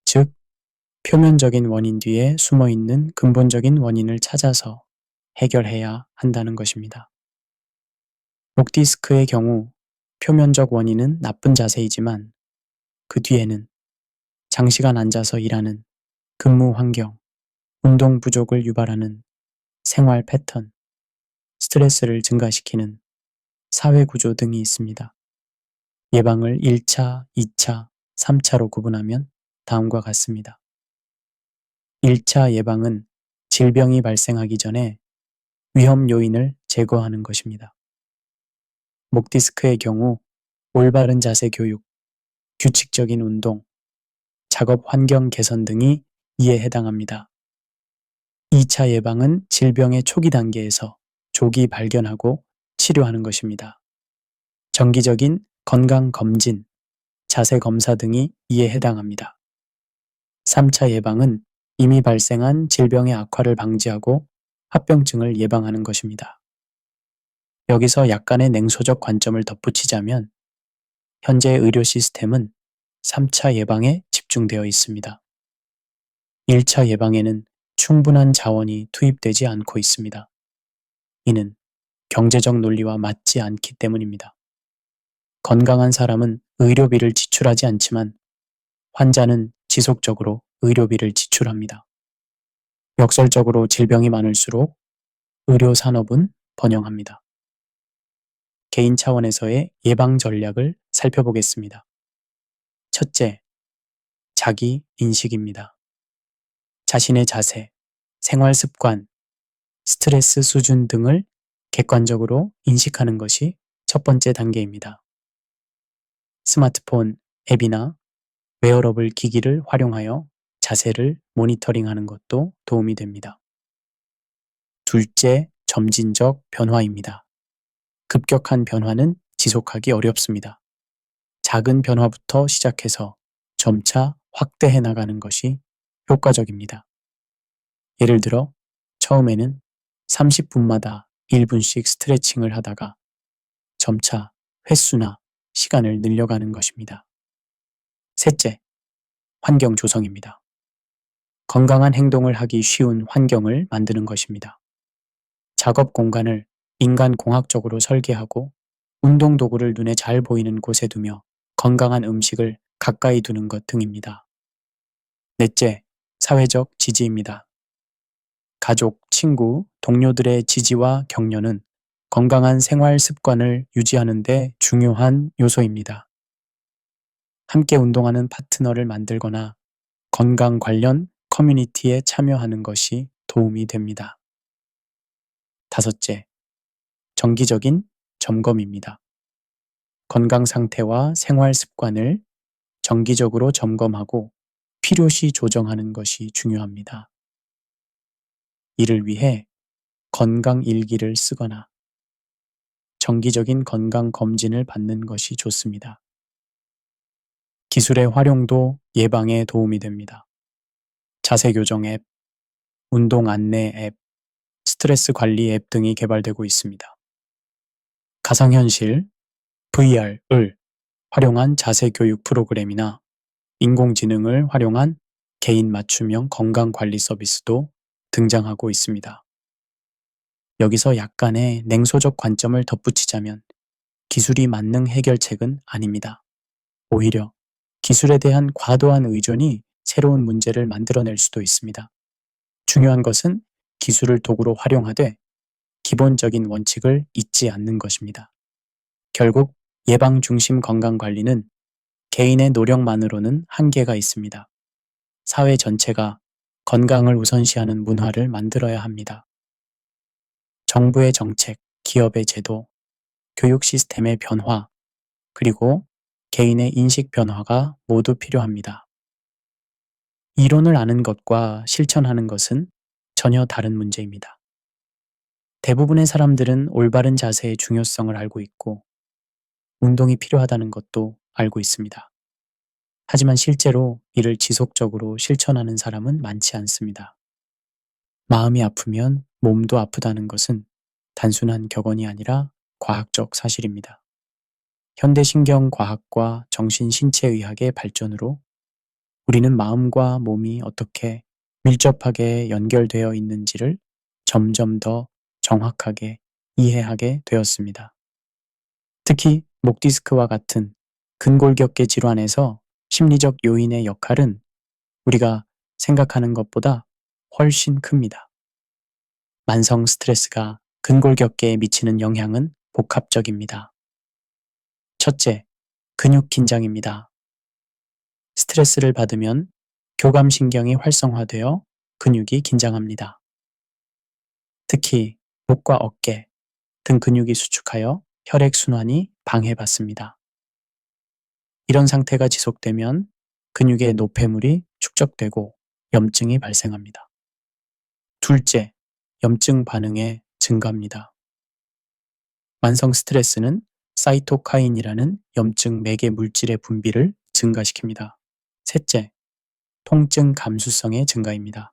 즉, 표면적인 원인 뒤에 숨어 있는 근본적인 원인을 찾아서 해결해야 한다는 것입니다. 목 디스크의 경우 표면적 원인은 나쁜 자세이지만 그 뒤에는 장시간 앉아서 일하는 근무 환경, 운동 부족을 유발하는 생활 패턴, 스트레스를 증가시키는 사회 구조 등이 있습니다. 예방을 1차, 2차, 3차로 구분하면 다음과 같습니다. 1차 예방은 질병이 발생하기 전에 위험 요인을 제거하는 것입니다. 목 디스크의 경우 올바른 자세 교육, 규칙적인 운동, 작업 환경 개선 등이 이에 해당합니다. 2차 예방은 질병의 초기 단계에서 조기 발견하고 치료하는 것입니다. 정기적인 건강 검진, 자세 검사 등이 이에 해당합니다. 3차 예방은 이미 발생한 질병의 악화를 방지하고 합병증을 예방하는 것입니다. 여기서 약간의 냉소적 관점을 덧붙이자면 현재 의료 시스템은 3차 예방에 집중되어 있습니다. 1차 예방에는 충분한 자원이 투입되지 않고 있습니다. 이는 경제적 논리와 맞지 않기 때문입니다. 건강한 사람은 의료비를 지출하지 않지만 환자는 지속적으로 의료비를 지출합니다. 역설적으로 질병이 많을수록 의료 산업은 번영합니다. 개인 차원에서의 예방 전략을 살펴보겠습니다. 첫째, 자기 인식입니다. 자신의 자세, 생활 습관, 스트레스 수준 등을 객관적으로 인식하는 것이 첫 번째 단계입니다. 스마트폰 앱이나 웨어러블 기기를 활용하여 자세를 모니터링하는 것도 도움이 됩니다. 둘째, 점진적 변화입니다. 급격한 변화는 지속하기 어렵습니다. 작은 변화부터 시작해서 점차 확대해 나가는 것이 효과적입니다. 예를 들어 처음에는 30분마다 1분씩 스트레칭을 하다가 점차 횟수나 시간을 늘려가는 것입니다. 셋째, 환경 조성입니다. 건강한 행동을 하기 쉬운 환경을 만드는 것입니다. 작업 공간을 인간공학적으로 설계하고 운동 도구를 눈에 잘 보이는 곳에 두며 건강한 음식을 가까이 두는 것 등입니다. 넷째, 사회적 지지입니다. 가족, 친구, 동료들의 지지와 격려는 건강한 생활 습관을 유지하는 데 중요한 요소입니다. 함께 운동하는 파트너를 만들거나 건강 관련 커뮤니티에 참여하는 것이 도움이 됩니다. 다섯째, 정기적인 점검입니다. 건강 상태와 생활 습관을 정기적으로 점검하고 필요시 조정하는 것이 중요합니다. 이를 위해 건강 일기를 쓰거나 정기적인 건강 검진을 받는 것이 좋습니다. 기술의 활용도 예방에 도움이 됩니다. 자세 교정 앱, 운동 안내 앱, 스트레스 관리 앱 등이 개발되고 있습니다. 가상현실, VR을 활용한 자세 교육 프로그램이나 인공지능을 활용한 개인 맞춤형 건강 관리 서비스도 등장하고 있습니다. 여기서 약간의 냉소적 관점을 덧붙이자면 기술이 만능 해결책은 아닙니다. 오히려 기술에 대한 과도한 의존이 새로운 문제를 만들어낼 수도 있습니다. 중요한 것은 기술을 도구로 활용하되 기본적인 원칙을 잊지 않는 것입니다. 결국 예방 중심 건강 관리는 개인의 노력만으로는 한계가 있습니다. 사회 전체가 건강을 우선시하는 문화를 만들어야 합니다. 정부의 정책, 기업의 제도, 교육 시스템의 변화, 그리고 개인의 인식 변화가 모두 필요합니다. 이론을 아는 것과 실천하는 것은 전혀 다른 문제입니다. 대부분의 사람들은 올바른 자세의 중요성을 알고 있고, 운동이 필요하다는 것도 알고 있습니다. 하지만 실제로 이를 지속적으로 실천하는 사람은 많지 않습니다. 마음이 아프면 몸도 아프다는 것은 단순한 격언이 아니라 과학적 사실입니다. 현대신경과학과 정신신체의학의 발전으로 우리는 마음과 몸이 어떻게 밀접하게 연결되어 있는지를 점점 더 정확하게 이해하게 되었습니다. 특히 목 디스크와 같은 근골격계 질환에서 심리적 요인의 역할은 우리가 생각하는 것보다 훨씬 큽니다. 만성 스트레스가 근골격계에 미치는 영향은 복합적입니다. 첫째, 근육 긴장입니다. 스트레스를 받으면 교감신경이 활성화되어 근육이 긴장합니다. 특히 목과 어깨 등 근육이 수축하여 혈액순환이 방해받습니다. 이런 상태가 지속되면 근육의 노폐물이 축적되고 염증이 발생합니다. 둘째, 염증 반응의 증가입니다. 만성 스트레스는 사이토카인이라는 염증 매개 물질의 분비를 증가시킵니다. 셋째, 통증 감수성의 증가입니다.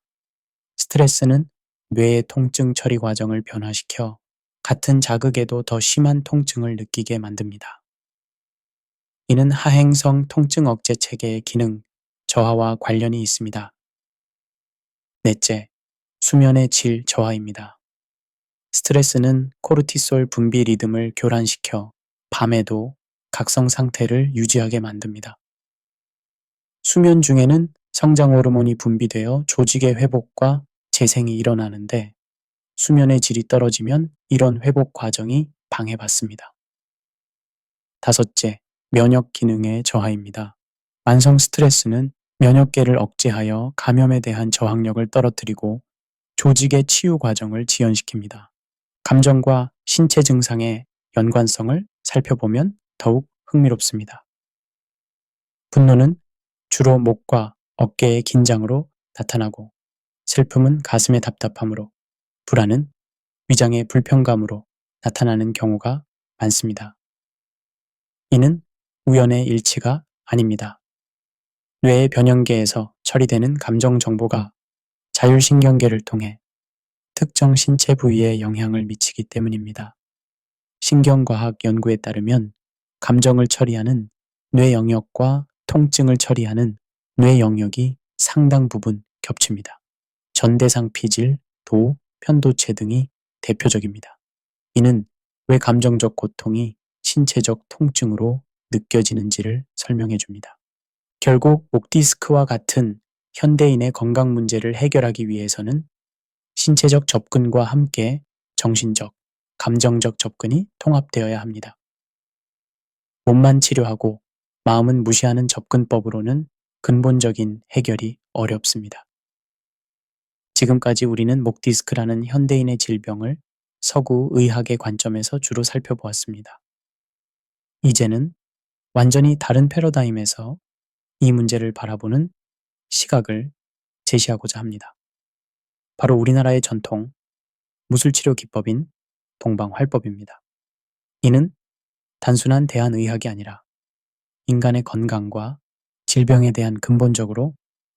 스트레스는 뇌의 통증 처리 과정을 변화시켜 같은 자극에도 더 심한 통증을 느끼게 만듭니다. 이는 하행성 통증 억제 체계의 기능 저하와 관련이 있습니다. 넷째, 수면의 질 저하입니다. 스트레스는 코르티솔 분비 리듬을 교란시켜 밤에도 각성 상태를 유지하게 만듭니다. 수면 중에는 성장 호르몬이 분비되어 조직의 회복과 재생이 일어나는데 수면의 질이 떨어지면 이런 회복 과정이 방해받습니다. 다섯째, 면역 기능의 저하입니다. 만성 스트레스는 면역계를 억제하여 감염에 대한 저항력을 떨어뜨리고 조직의 치유 과정을 지연시킵니다. 감정과 신체 증상의 연관성을 살펴보면 더욱 흥미롭습니다. 분노는 주로 목과 어깨의 긴장으로 나타나고 슬픔은 가슴의 답답함으로 불안은 위장의 불편감으로 나타나는 경우가 많습니다. 이는 우연의 일치가 아닙니다. 뇌의 변형계에서 처리되는 감정 정보가 자율신경계를 통해 특정 신체 부위에 영향을 미치기 때문입니다. 신경과학 연구에 따르면 감정을 처리하는 뇌 영역과 통증을 처리하는 뇌 영역이 상당 부분 겹칩니다. 전대상 피질, 도, 편도체 등이 대표적입니다. 이는 왜 감정적 고통이 신체적 통증으로 느껴지는지를 설명해 줍니다. 결국 목 디스크와 같은 현대인의 건강 문제를 해결하기 위해서는 신체적 접근과 함께 정신적, 감정적 접근이 통합되어야 합니다. 몸만 치료하고 마음은 무시하는 접근법으로는 근본적인 해결이 어렵습니다. 지금까지 우리는 목 디스크라는 현대인의 질병을 서구 의학의 관점에서 주로 살펴보았습니다. 이제는 완전히 다른 패러다임에서 이 문제를 바라보는 시각을 제시하고자 합니다. 바로 우리나라의 전통 무술치료 기법인 동방활법입니다. 이는 단순한 대한의학이 아니라 인간의 건강과 질병에 대한 근본적으로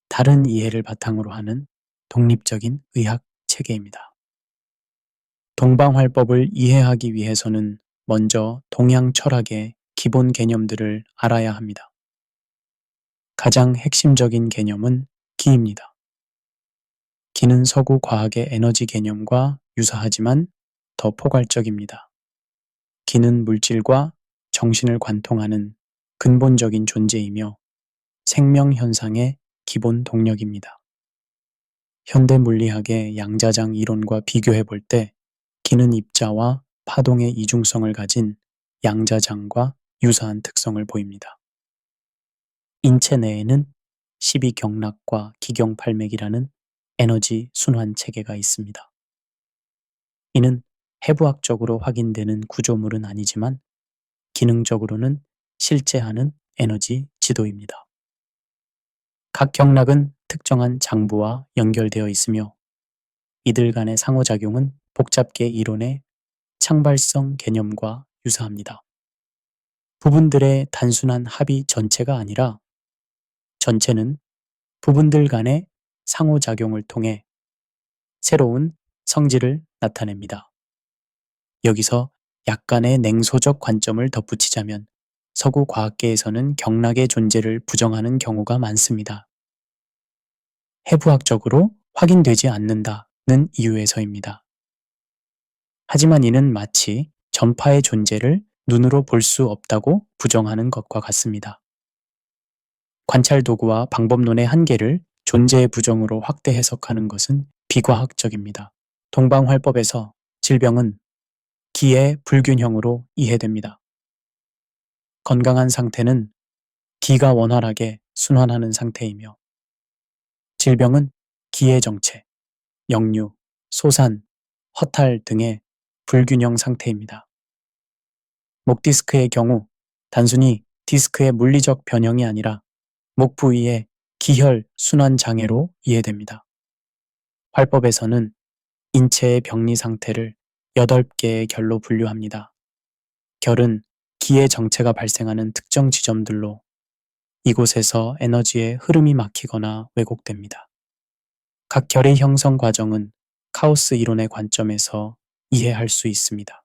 다른 이해를 바탕으로 하는 독립적인 의학 체계입니다. 동방활법을 이해하기 위해서는 먼저 동양 철학의 기본 개념들을 알아야 합니다. 가장 핵심적인 개념은 기입니다. 기는 서구 과학의 에너지 개념과 유사하지만 더 포괄적입니다. 기는 물질과 정신을 관통하는 근본적인 존재이며 생명 현상의 기본 동력입니다. 현대 물리학의 양자장 이론과 비교해 볼 때 기는 입자와 파동의 이중성을 가진 양자장과 유사한 특성을 보입니다. 인체 내에는 12경락과 기경팔맥이라는 에너지 순환 체계가 있습니다. 이는 해부학적으로 확인되는 구조물은 아니지만 기능적으로는 실제하는 에너지 지도입니다. 각 경락은 특정한 장부와 연결되어 있으며 이들 간의 상호작용은 복잡계 이론의 창발성 개념과 유사합니다. 부분들의 단순한 합이 전체가 아니라 전체는 부분들 간의 상호작용을 통해 새로운 성질을 나타냅니다. 여기서 약간의 냉소적 관점을 덧붙이자면 서구 과학계에서는 경락의 존재를 부정하는 경우가 많습니다. 해부학적으로 확인되지 않는다는 이유에서입니다. 하지만 이는 마치 전파의 존재를 눈으로 볼 수 없다고 부정하는 것과 같습니다. 관찰 도구와 방법론의 한계를 존재의 부정으로 확대 해석하는 것은 비과학적입니다. 동방활법에서 질병은 기의 불균형으로 이해됩니다. 건강한 상태는 기가 원활하게 순환하는 상태이며 질병은 기의 정체, 역류, 소산, 허탈 등의 불균형 상태입니다. 목 디스크의 경우 단순히 디스크의 물리적 변형이 아니라 목 부위의 기혈 순환 장애로 이해됩니다. 활법에서는 인체의 병리 상태를 8개의 결로 분류합니다. 결은 기의 정체가 발생하는 특정 지점들로 이곳에서 에너지의 흐름이 막히거나 왜곡됩니다. 각 결의 형성 과정은 카오스 이론의 관점에서 이해할 수 있습니다.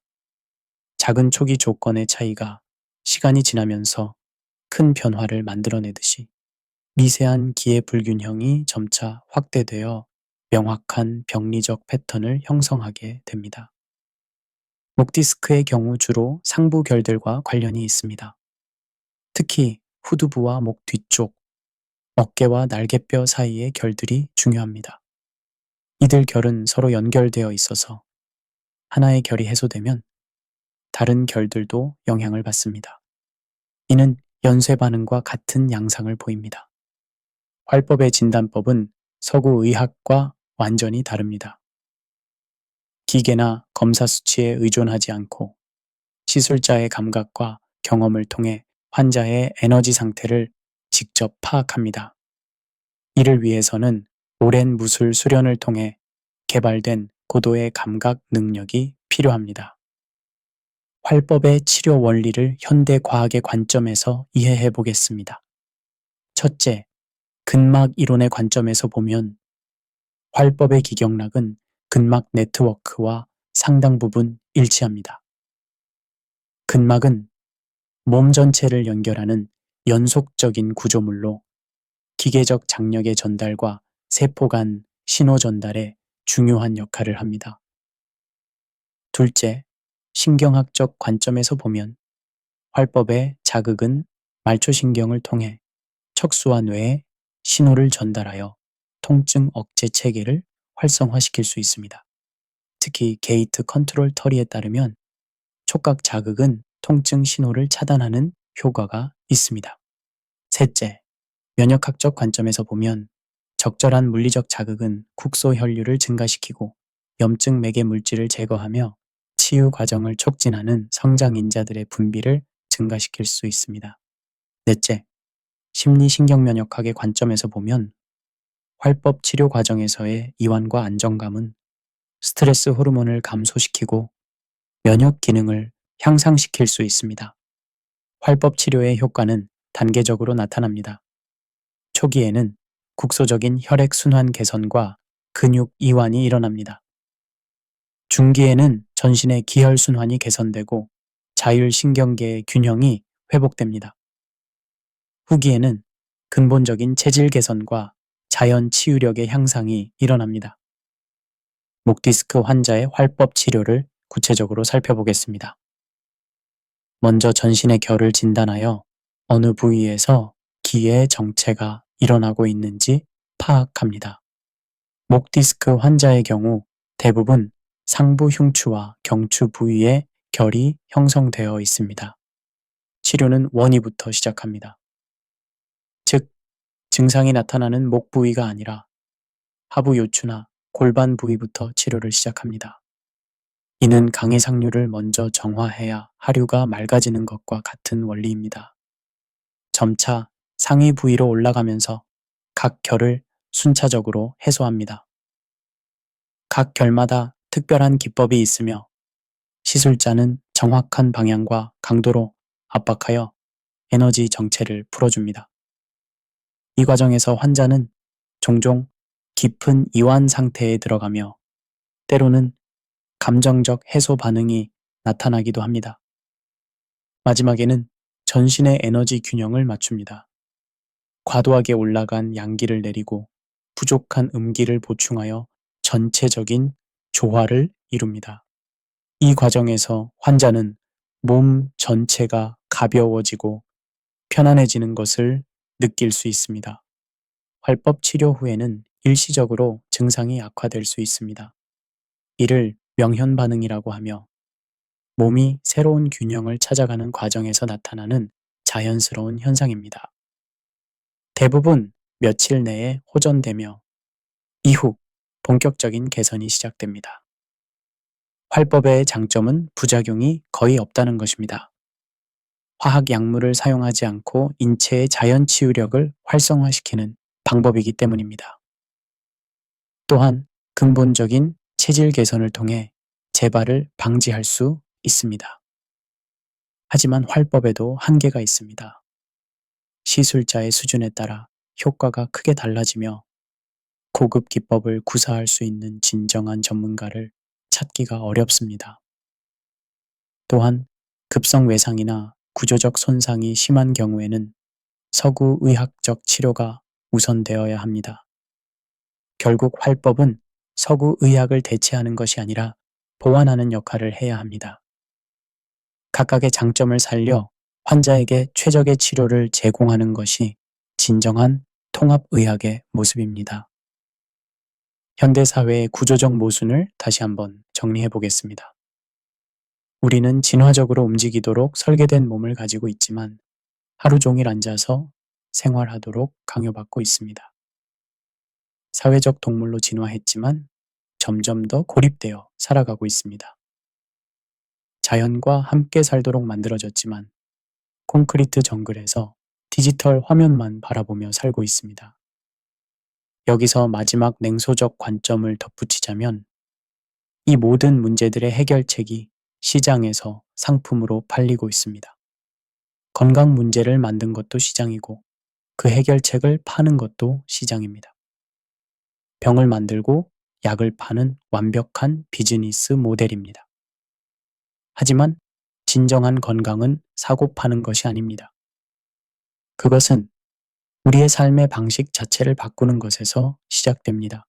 작은 초기 조건의 차이가 시간이 지나면서 큰 변화를 만들어내듯이 미세한 기의 불균형이 점차 확대되어 명확한 병리적 패턴을 형성하게 됩니다. 목 디스크의 경우 주로 상부 결들과 관련이 있습니다. 특히 후두부와 목 뒤쪽, 어깨와 날개뼈 사이의 결들이 중요합니다. 이들 결은 서로 연결되어 있어서 하나의 결이 해소되면 다른 결들도 영향을 받습니다. 이는 연쇄 반응과 같은 양상을 보입니다. 활법의 진단법은 서구 의학과 완전히 다릅니다. 기계나 검사 수치에 의존하지 않고 시술자의 감각과 경험을 통해 환자의 에너지 상태를 직접 파악합니다. 이를 위해서는 오랜 무술 수련을 통해 개발된 고도의 감각 능력이 필요합니다. 활법의 치료 원리를 현대 과학의 관점에서 이해해 보겠습니다. 첫째, 근막 이론의 관점에서 보면 활법의 기경락은 근막 네트워크와 상당 부분 일치합니다. 근막은 몸 전체를 연결하는 연속적인 구조물로 기계적 장력의 전달과 세포 간 신호 전달에 중요한 역할을 합니다. 둘째, 신경학적 관점에서 보면 활법의 자극은 말초신경을 통해 척수와 뇌에 신호를 전달하여 통증 억제 체계를 활성화시킬 수 있습니다. 특히 게이트 컨트롤 터리에 따르면 촉각 자극은 통증 신호를 차단하는 효과가 있습니다. 셋째, 면역학적 관점에서 보면 적절한 물리적 자극은 국소 혈류를 증가시키고 염증 매개 물질을 제거하며 치유 과정을 촉진하는 성장인자들의 분비를 증가시킬 수 있습니다. 넷째, 심리신경면역학의 관점에서 보면 활법 치료 과정에서의 이완과 안정감은 스트레스 호르몬을 감소시키고 면역 기능을 향상시킬 수 있습니다. 활법 치료의 효과는 단계적으로 나타납니다. 초기에는 국소적인 혈액 순환 개선과 근육 이완이 일어납니다. 중기에는 전신의 기혈 순환이 개선되고 자율신경계의 균형이 회복됩니다. 후기에는 근본적인 체질 개선과 자연 치유력의 향상이 일어납니다. 목 디스크 환자의 활법 치료를 구체적으로 살펴보겠습니다. 먼저 전신의 결을 진단하여 어느 부위에서 기의 정체가 일어나고 있는지 파악합니다. 목 디스크 환자의 경우 대부분 상부 흉추와 경추 부위에 결이 형성되어 있습니다. 치료는 원위부터 시작합니다. 즉, 증상이 나타나는 목 부위가 아니라 하부 요추나 골반 부위부터 치료를 시작합니다. 이는 강의 상류를 먼저 정화해야 하류가 맑아지는 것과 같은 원리입니다. 점차 상위 부위로 올라가면서 각 결을 순차적으로 해소합니다. 각 결마다 특별한 기법이 있으며 시술자는 정확한 방향과 강도로 압박하여 에너지 정체를 풀어줍니다. 이 과정에서 환자는 종종 깊은 이완 상태에 들어가며 때로는 감정적 해소 반응이 나타나기도 합니다. 마지막에는 전신의 에너지 균형을 맞춥니다. 과도하게 올라간 양기를 내리고 부족한 음기를 보충하여 전체적인 조화를 이룹니다. 이 과정에서 환자는 몸 전체가 가벼워지고 편안해지는 것을 느낄 수 있습니다. 활법 치료 후에는 일시적으로 증상이 악화될 수 있습니다. 이를 명현 반응이라고 하며 몸이 새로운 균형을 찾아가는 과정에서 나타나는 자연스러운 현상입니다. 대부분 며칠 내에 호전되며 이후 본격적인 개선이 시작됩니다. 활법의 장점은 부작용이 거의 없다는 것입니다. 화학 약물을 사용하지 않고 인체의 자연 치유력을 활성화시키는 방법이기 때문입니다. 또한 근본적인 체질 개선을 통해 재발을 방지할 수 있습니다. 하지만 활법에도 한계가 있습니다. 시술자의 수준에 따라 효과가 크게 달라지며 고급 기법을 구사할 수 있는 진정한 전문가를 찾기가 어렵습니다. 또한 급성 외상이나 구조적 손상이 심한 경우에는 서구 의학적 치료가 우선되어야 합니다. 결국 활법은 서구 의학을 대체하는 것이 아니라 보완하는 역할을 해야 합니다. 각각의 장점을 살려 환자에게 최적의 치료를 제공하는 것이 진정한 통합의학의 모습입니다. 현대사회의 구조적 모순을 다시 한번 정리해 보겠습니다. 우리는 진화적으로 움직이도록 설계된 몸을 가지고 있지만 하루 종일 앉아서 생활하도록 강요받고 있습니다. 사회적 동물로 진화했지만 점점 더 고립되어 살아가고 있습니다. 자연과 함께 살도록 만들어졌지만 콘크리트 정글에서 디지털 화면만 바라보며 살고 있습니다. 여기서 마지막 냉소적 관점을 덧붙이자면 이 모든 문제들의 해결책이 시장에서 상품으로 팔리고 있습니다. 건강 문제를 만든 것도 시장이고 그 해결책을 파는 것도 시장입니다. 병을 만들고 약을 파는 완벽한 비즈니스 모델입니다. 하지만 진정한 건강은 사고 파는 것이 아닙니다. 그것은 우리의 삶의 방식 자체를 바꾸는 것에서 시작됩니다.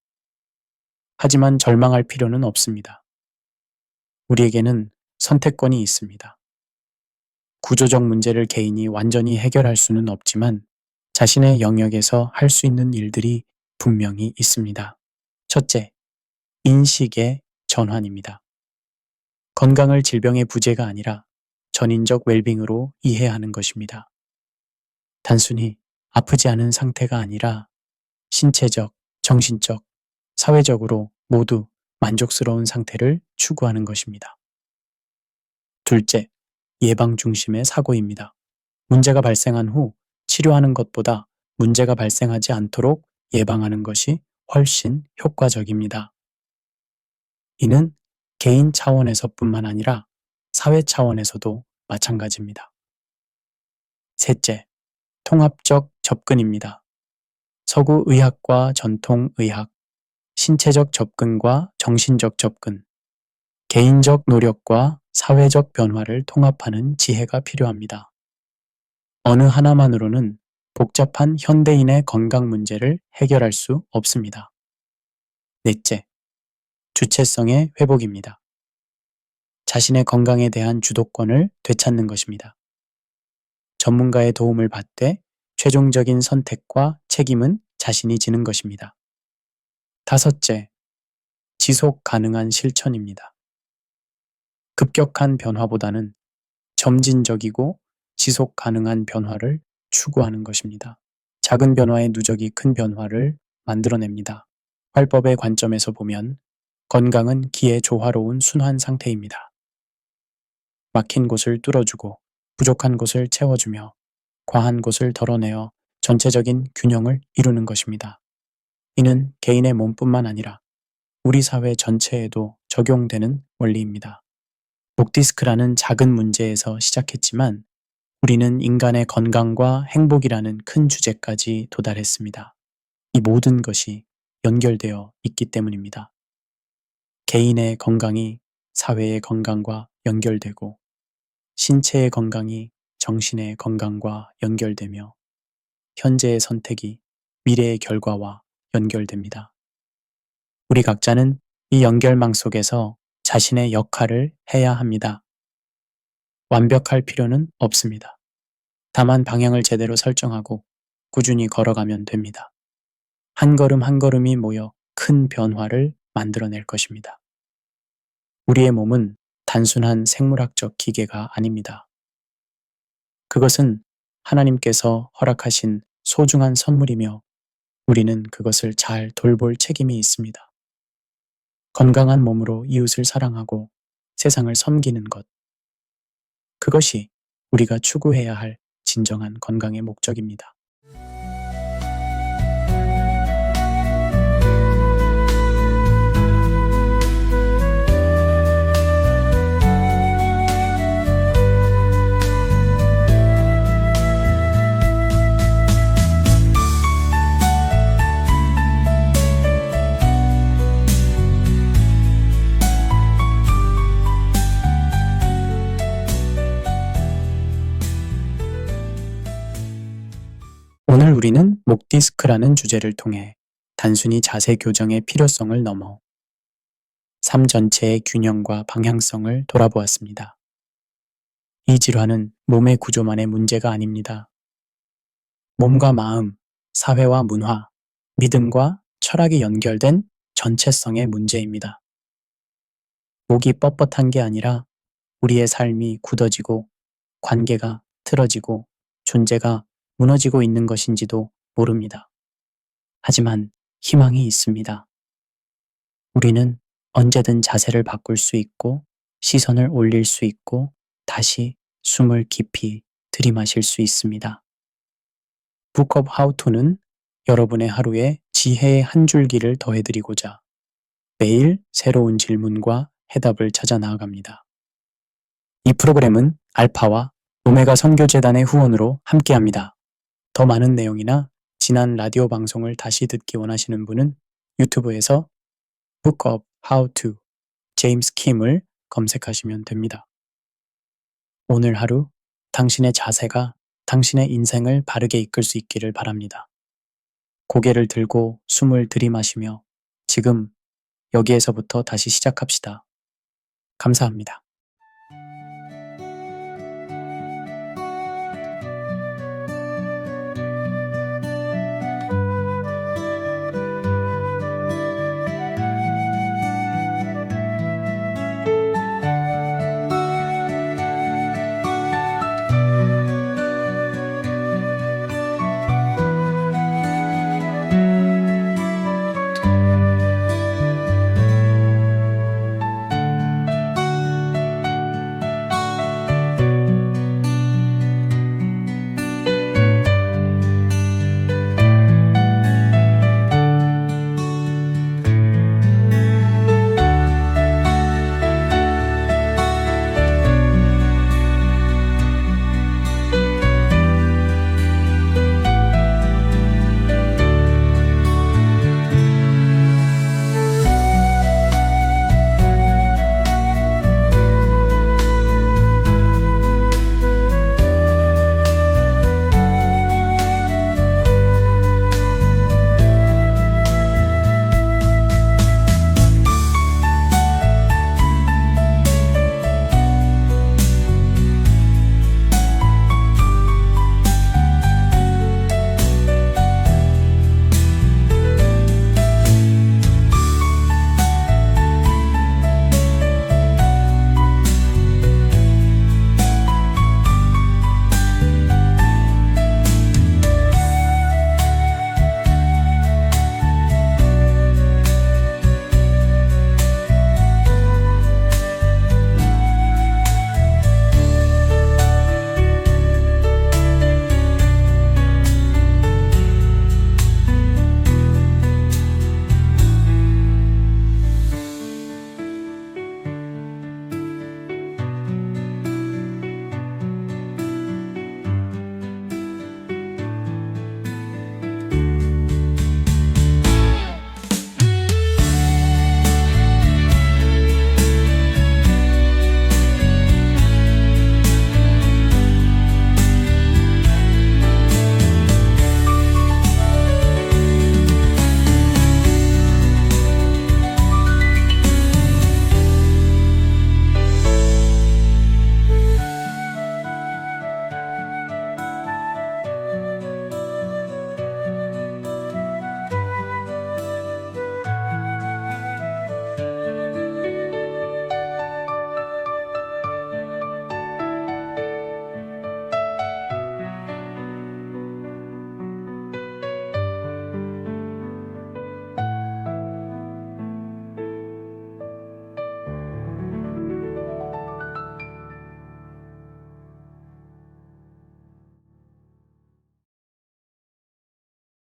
하지만 절망할 필요는 없습니다. 우리에게는 선택권이 있습니다. 구조적 문제를 개인이 완전히 해결할 수는 없지만 자신의 영역에서 할 수 있는 일들이 분명히 있습니다. 첫째, 인식의 전환입니다. 건강을 질병의 부재가 아니라 전인적 웰빙으로 이해하는 것입니다. 단순히 아프지 않은 상태가 아니라 신체적, 정신적, 사회적으로 모두 만족스러운 상태를 추구하는 것입니다. 둘째, 예방 중심의 사고입니다. 문제가 발생한 후 치료하는 것보다 문제가 발생하지 않도록 예방하는 것이 훨씬 효과적입니다. 이는 개인 차원에서뿐만 아니라 사회 차원에서도 마찬가지입니다. 셋째, 통합적 접근입니다. 서구 의학과 전통 의학, 신체적 접근과 정신적 접근, 개인적 노력과 사회적 변화를 통합하는 지혜가 필요합니다. 어느 하나만으로는 복잡한 현대인의 건강 문제를 해결할 수 없습니다. 넷째, 주체성의 회복입니다. 자신의 건강에 대한 주도권을 되찾는 것입니다. 전문가의 도움을 받되 최종적인 선택과 책임은 자신이 지는 것입니다. 다섯째, 지속 가능한 실천입니다. 급격한 변화보다는 점진적이고 지속 가능한 변화를 추구하는 것입니다. 작은 변화의 누적이 큰 변화를 만들어냅니다. 활법의 관점에서 보면 건강은 기의 조화로운 순환 상태입니다. 막힌 곳을 뚫어주고 부족한 곳을 채워주며 과한 곳을 덜어내어 전체적인 균형을 이루는 것입니다. 이는 개인의 몸뿐만 아니라 우리 사회 전체에도 적용되는 원리입니다. 목디스크라는 작은 문제에서 시작했지만 우리는 인간의 건강과 행복이라는 큰 주제까지 도달했습니다. 이 모든 것이 연결되어 있기 때문입니다. 개인의 건강이 사회의 건강과 연결되고 신체의 건강이 정신의 건강과 연결되며 현재의 선택이 미래의 결과와 연결됩니다. 우리 각자는 이 연결망 속에서 자신의 역할을 해야 합니다. 완벽할 필요는 없습니다. 다만 방향을 제대로 설정하고 꾸준히 걸어가면 됩니다. 한 걸음 한 걸음이 모여 큰 변화를 만들어낼 것입니다. 우리의 몸은 단순한 생물학적 기계가 아닙니다. 그것은 하나님께서 허락하신 소중한 선물이며 우리는 그것을 잘 돌볼 책임이 있습니다. 건강한 몸으로 이웃을 사랑하고 세상을 섬기는 것. 그것이 우리가 추구해야 할 진정한 건강의 목적입니다. 오늘 우리는 목디스크라는 주제를 통해 단순히 자세 교정의 필요성을 넘어 삶 전체의 균형과 방향성을 돌아보았습니다. 이 질환은 몸의 구조만의 문제가 아닙니다. 몸과 마음, 사회와 문화, 믿음과 철학이 연결된 전체성의 문제입니다. 목이 뻣뻣한 게 아니라 우리의 삶이 굳어지고 관계가 틀어지고 존재가 무너지고 있는 것인지도 모릅니다. 하지만 희망이 있습니다. 우리는 언제든 자세를 바꿀 수 있고 시선을 올릴 수 있고 다시 숨을 깊이 들이마실 수 있습니다. Book of How to는 여러분의 하루에 지혜의 한 줄기를 더해드리고자 매일 새로운 질문과 해답을 찾아 나아갑니다. 이 프로그램은 알파와 오메가 선교재단의 후원으로 함께합니다. 더 많은 내용이나 지난 라디오 방송을 다시 듣기 원하시는 분은 유튜브에서 Book of How to 제임스 킴을 검색하시면 됩니다. 오늘 하루 당신의 자세가 당신의 인생을 바르게 이끌 수 있기를 바랍니다. 고개를 들고 숨을 들이마시며 지금 여기에서부터 다시 시작합시다. 감사합니다.